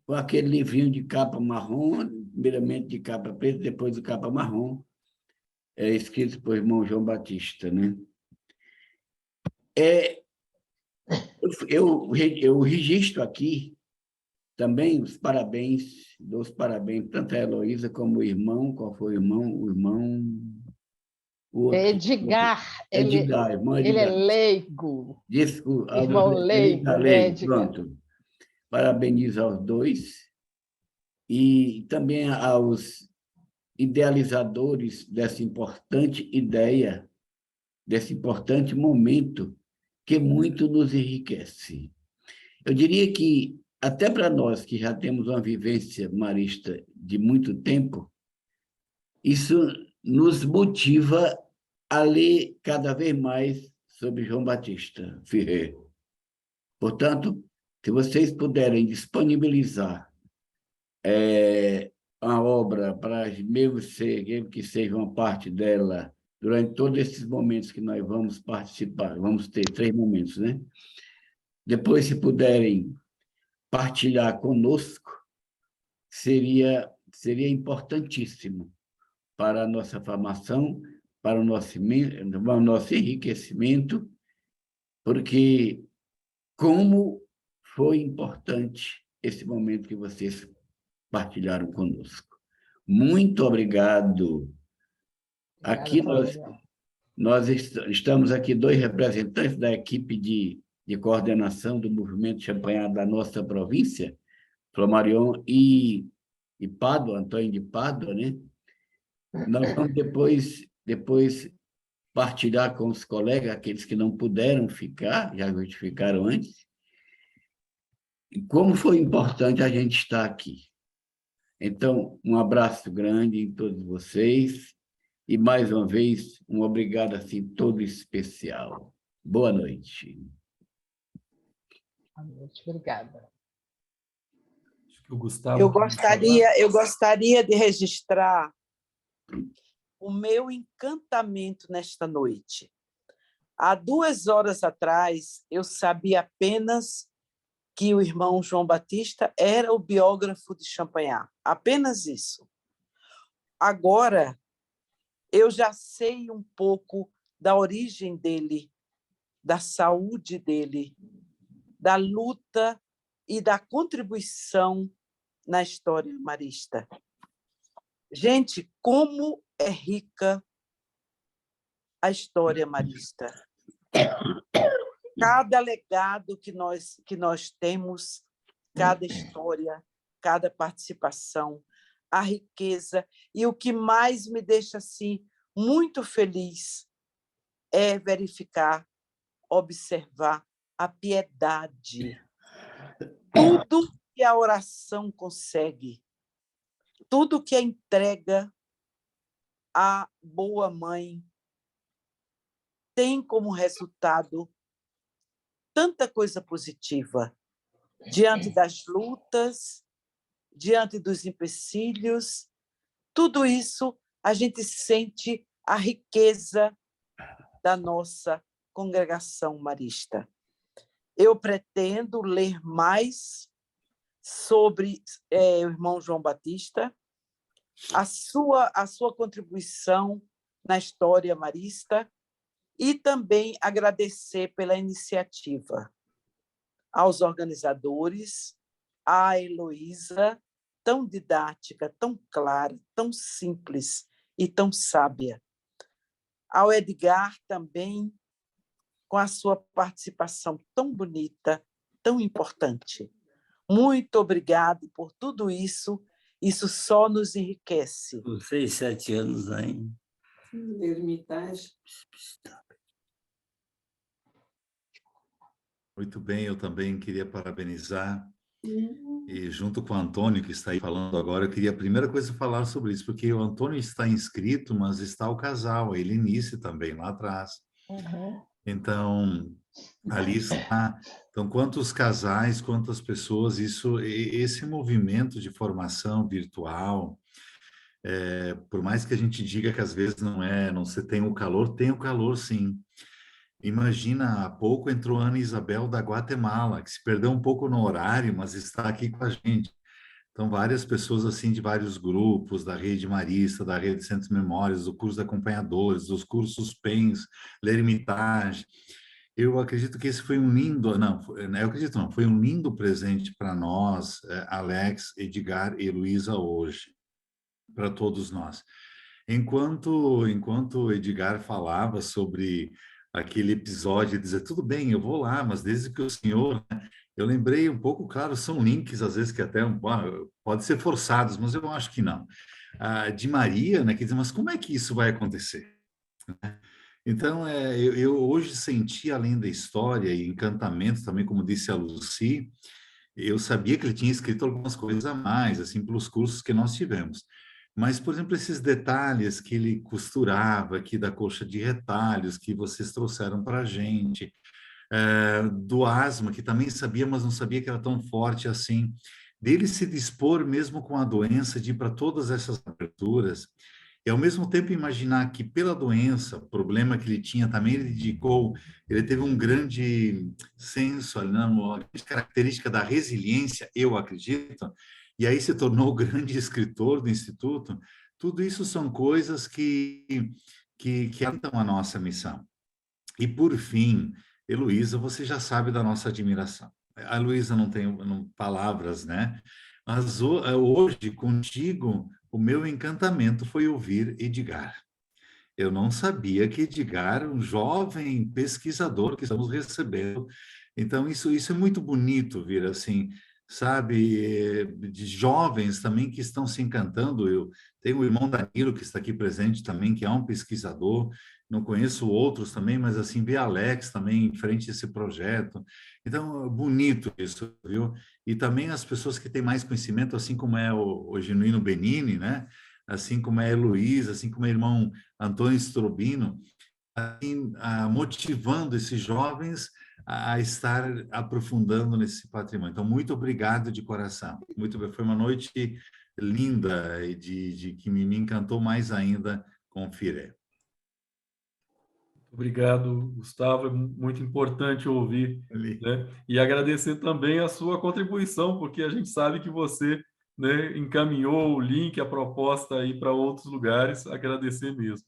com aquele livrinho de capa marrom, primeiramente de capa preta, depois de capa marrom, escrito por irmão João Batista, né? Eu registro aqui também os parabéns, dou os parabéns tanto a Heloísa como o irmão. Qual foi o irmão? O irmão... O outro, Edgar, Edgar, irmão ele é Edgar. leigo. Desculpa, Irmão leigo, Edgar. pronto. Parabenizo aos dois e também aos idealizadores dessa importante ideia, desse importante momento que muito nos enriquece. Eu diria que, até para nós que já temos uma vivência marista de muito tempo, isso nos motiva a ler cada vez mais sobre João Batista Ferreira. Portanto, se vocês puderem disponibilizar a obra para mesmo que seja uma parte dela durante todos esses momentos que nós vamos participar, vamos ter 3 momentos, né? Depois, se puderem partilhar conosco, seria importantíssimo para a nossa formação, para o nosso enriquecimento, porque como foi importante esse momento que vocês partilharam conosco. Muito obrigado. Aqui nós estamos aqui 2 representantes da equipe de coordenação do movimento Champagnat da nossa província, Flamarion e Pádua, Antônio de Pádua, né? Nós vamos depois partilhar com os colegas, aqueles que não puderam ficar, já justificaram antes, e como foi importante a gente estar aqui. Então, um abraço grande em todos vocês e, mais uma vez, um obrigado assim todo especial. Boa noite. Boa noite, obrigada. Gustavo... Eu gostaria de registrar o meu encantamento nesta noite. Há 2 horas atrás, eu sabia apenas que o irmão João Batista era o biógrafo de Champagnat. Apenas isso. Agora, eu já sei um pouco da origem dele, da saúde dele, da luta e da contribuição na história marista. Gente, como é rica a história marista. Cada legado que nós temos, cada história, cada participação, a riqueza. E o que mais me deixa assim, muito feliz é verificar, observar a piedade. Tudo que a oração consegue, tudo que a entrega à boa mãe tem como resultado tanta coisa positiva diante das lutas, diante dos empecilhos. Tudo isso a gente sente a riqueza da nossa congregação marista. Eu pretendo ler mais sobre o irmão João Batista, a sua contribuição na história marista, e também agradecer pela iniciativa aos organizadores, à Heloísa, tão didática, tão clara, tão simples e tão sábia. Ao Edgar também, com a sua participação tão bonita, tão importante. Muito obrigado por tudo isso. Isso só nos enriquece. 6, 7 anos ainda. Ermitage. Muito bem, eu também queria parabenizar, e junto com o Antônio, que está aí falando agora, eu queria a primeira coisa falar sobre isso, porque o Antônio está inscrito, mas está o casal, a Helenice também, lá atrás. Uhum. Então, ali está. Então, quantos casais, quantas pessoas, esse movimento de formação virtual, por mais que a gente diga que às vezes não se tem o calor sim. Imagina, há pouco entrou Ana Isabel da Guatemala, que se perdeu um pouco no horário, mas está aqui com a gente. Então, várias pessoas assim de vários grupos, da Rede Marista, da Rede Centros Memórias, do curso de acompanhadores, dos cursos PENS, L'Ermitage. Eu acredito que esse foi um lindo, não, eu acredito não, foi um lindo presente para nós, Alex, Edgar e Heloísa hoje, para todos nós. Enquanto Edgar falava sobre aquele episódio, dizer, tudo bem, eu vou lá, mas desde que o senhor... Eu lembrei um pouco, claro, são links, às vezes, que até pode ser forçados, mas eu acho que não. De Maria, né, que diz, mas como é que isso vai acontecer? Então, eu hoje senti, além da história e encantamento, também, como disse a Lucy, eu sabia que ele tinha escrito algumas coisas a mais, assim, pelos cursos que nós tivemos. Mas, por exemplo, esses detalhes que ele costurava aqui da colcha de retalhos que vocês trouxeram para a gente, do asma, que também sabia, mas não sabia que era tão forte assim, dele se dispor mesmo com a doença de ir para todas essas aberturas, e ao mesmo tempo imaginar que pela doença, problema que ele tinha também, ele teve um grande senso, uma grande característica da resiliência, eu acredito, e aí se tornou o grande escritor do Instituto. Tudo isso são coisas que alentam a nossa missão. E por fim, Heloísa, você já sabe da nossa admiração. A Heloísa não tem palavras, né? Mas hoje, contigo, o meu encantamento foi ouvir Edgar. Eu não sabia que Edgar, um jovem pesquisador que estamos recebendo. Então, isso é muito bonito vir assim, sabe, de jovens também que estão se encantando. Eu tenho o irmão Danilo, que está aqui presente também, que é um pesquisador. Não conheço outros também, mas assim, vi Alex também em frente a esse projeto. Então, bonito isso, viu? E também as pessoas que têm mais conhecimento, assim como é o Genuíno Benini, né? Assim como é a Heloísa, assim como é o irmão Antônio Strobino, assim, motivando esses jovens a estar aprofundando nesse patrimônio. Então, muito obrigado de coração. Foi uma noite linda e que me encantou mais ainda com o Firé. Obrigado, Gustavo. É muito importante ouvir, né? E agradecer também a sua contribuição, porque a gente sabe que você, né, encaminhou o link, a proposta aí para outros lugares. Agradecer mesmo.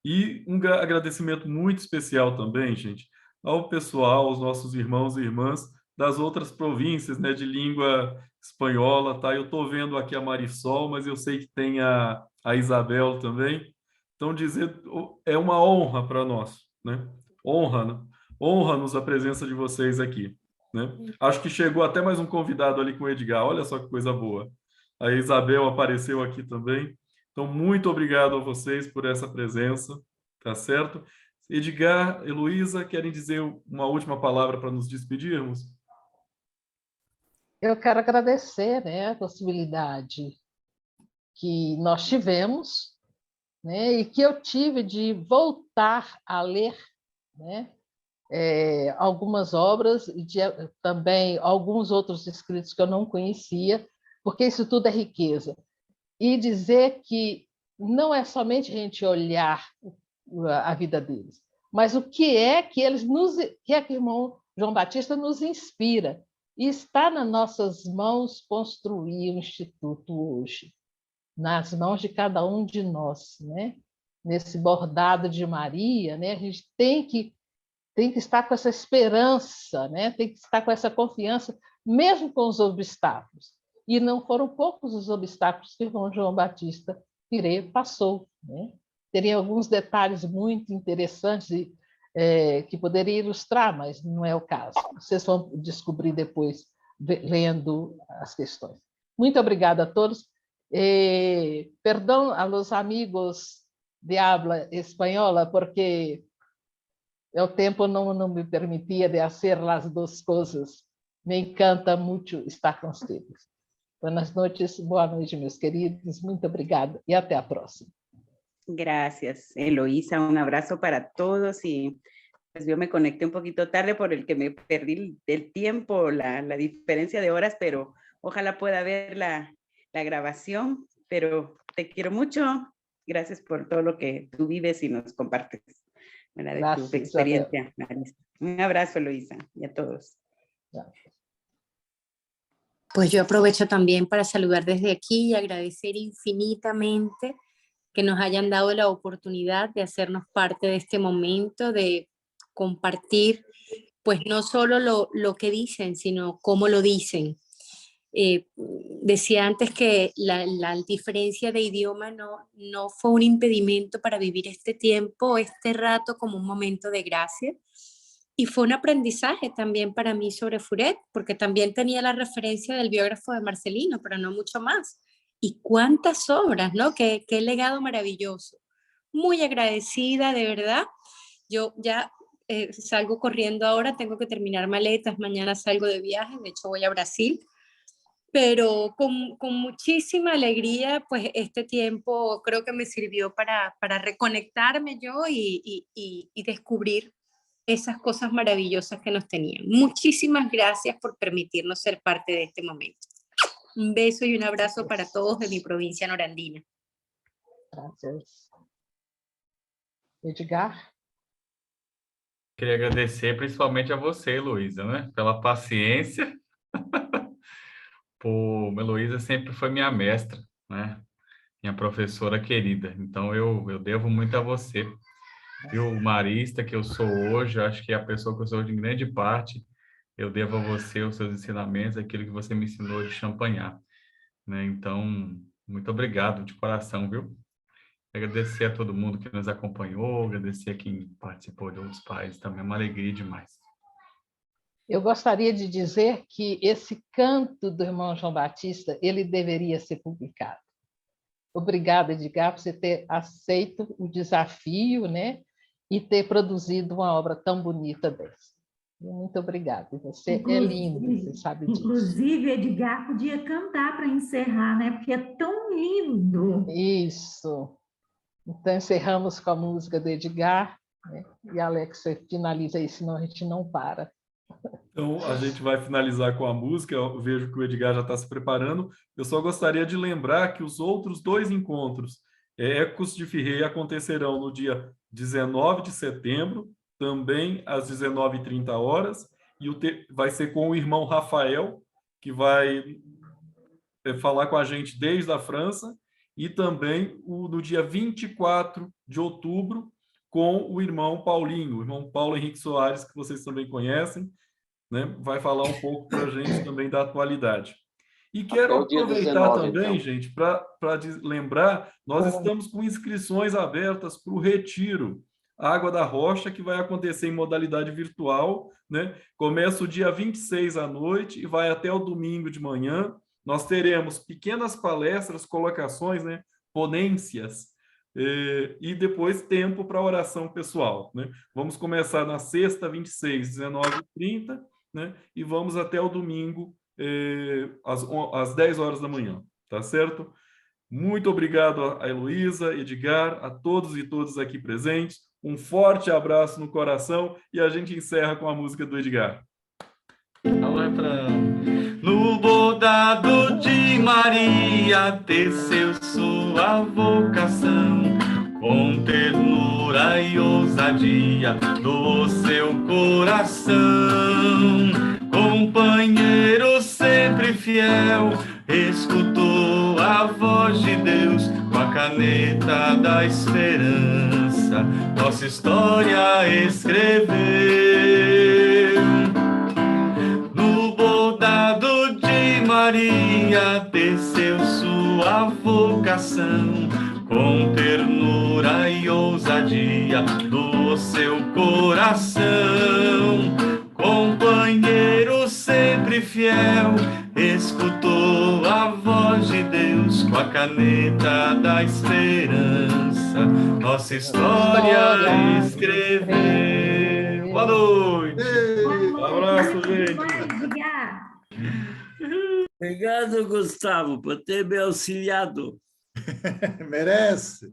E um agradecimento muito especial também, gente, ao pessoal, aos nossos irmãos e irmãs das outras províncias, né, de língua espanhola, tá? Eu estou vendo aqui a Marisol, mas eu sei que tem a Isabel também. Então, dizer, é uma honra para nós, né? Honra-nos a presença de vocês aqui, né? Acho que chegou até mais um convidado ali com o Edgar, olha só que coisa boa. A Isabel apareceu aqui também. Então, muito obrigado a vocês por essa presença, tá certo? Edgar, Heloísa, querem dizer uma última palavra para nos despedirmos? Eu quero agradecer, né, a possibilidade que nós tivemos, né, e que eu tive de voltar a ler, né, algumas obras e também alguns outros escritos que eu não conhecia, porque isso tudo é riqueza. E dizer que não é somente a gente olhar a vida deles, mas o que é que o irmão João Batista nos inspira. E está nas nossas mãos construir o Instituto hoje, nas mãos de cada um de nós, né? Nesse bordado de Maria, né? A gente tem que estar com essa esperança, né? Tem que estar com essa confiança, mesmo com os obstáculos. E não foram poucos os obstáculos que o irmão João Batista Pirê passou, né? Teria alguns detalhes muito interessantes que poderia ilustrar, mas não é o caso. Vocês vão descobrir depois, lendo as questões. Muito obrigada a todos. Perdão a los amigos de habla espanhola, porque o tempo não me permitia de fazer as duas coisas. Me encanta muito estar com vocês. Buenas noches, boa noite, meus queridos. Muito obrigada e até a próxima. Gracias, Eloísa. Un abrazo para todos y pues yo me conecté un poquito tarde por el que me perdí el tiempo, la diferencia de horas, pero ojalá pueda ver la grabación, pero te quiero mucho. Gracias por todo lo que tú vives y nos compartes. ¿verdad? De Gracias, tu experiencia, Marisa. Un abrazo, Eloísa, y a todos. Pues yo aprovecho también para saludar desde aquí y agradecer infinitamente que nos hayan dado la oportunidad de hacernos parte de este momento, de compartir, pues no solo lo que dicen, sino cómo lo dicen. Decía antes que la diferencia de idioma no fue un impedimento para vivir este tiempo, este rato como un momento de gracia. Y fue un aprendizaje también para mí sobre Furet, porque también tenía la referencia del biógrafo de Marcelino, pero no mucho más. Y cuántas obras, ¿no? Qué legado maravilloso. Muy agradecida, de verdad. Yo ya salgo corriendo ahora, tengo que terminar maletas, mañana salgo de viaje, de hecho voy a Brasil. Pero con muchísima alegría, pues este tiempo creo que me sirvió para reconectarme yo y descubrir esas cosas maravillosas que nos tenían. Muchísimas gracias por permitirnos ser parte de este momento. Un beso y un abrazo para todos de mi provincia norandina. Gracias. Edgar? Queria agradecer principalmente a você, Luísa, né? Pela paciência. Pô, a Heloísa sempre foi minha mestra, né? Minha professora querida. Então, eu devo muito a você. E o marista que eu sou hoje, acho que a pessoa que eu sou hoje, em grande parte, eu devo a você os seus ensinamentos, aquilo que você me ensinou de champanhar, né? Então, muito obrigado de coração, viu? Agradecer a todo mundo que nos acompanhou, agradecer a quem participou de outros países, também é uma alegria demais. Eu gostaria de dizer que esse canto do irmão João Batista, ele deveria ser publicado. Obrigada, Edgar, por você ter aceito o desafio, né? E ter produzido uma obra tão bonita dessa. Muito obrigada. Você é lindo, você sabe disso. Inclusive, Edgar podia cantar para encerrar, né? Porque é tão lindo. Isso. Então, encerramos com a música do Edgar, né? E Alex, você finaliza aí, senão a gente não para. Então, a gente vai finalizar com a música. Eu vejo que o Edgar já está se preparando. Eu só gostaria de lembrar que os outros 2 encontros, Ecos de Firrey, acontecerão no dia 19 de setembro, também às 19h30, e vai ser com o irmão Rafael, que vai falar com a gente desde a França, e também no dia 24 de outubro, com o irmão Paulinho, o irmão Paulo Henrique Soares, que vocês também conhecem, né? Vai falar um pouco para a gente também da atualidade. E quero aproveitar também, gente, para lembrar, nós estamos com inscrições abertas para o Retiro Água da Rocha, que vai acontecer em modalidade virtual, né? Começa o dia 26 à noite e vai até o domingo de manhã. Nós teremos pequenas palestras, colocações, né? Ponências, e depois tempo para oração pessoal, né? Vamos começar na sexta, 26, 19h30, né? E vamos até o domingo, às 10 horas da manhã, tá certo? Muito obrigado a Heloísa, Edgar, a todos e todas aqui presentes. Um forte abraço no coração e a gente encerra com a música do Edgar. No bordado de Maria teceu sua vocação, com ternura e ousadia do seu coração. Companheiro sempre fiel, escutou a voz de Deus com a caneta da esperança, nossa história escreveu. No bordado de Maria teceu sua vocação, com ternura e ousadia do seu coração. Companheiro sempre fiel, escutou a voz de Deus com a caneta da esperança, nossa história escreveu. Boa noite. Um abraço, gente. Obrigado, Gustavo, por ter me auxiliado. Merece.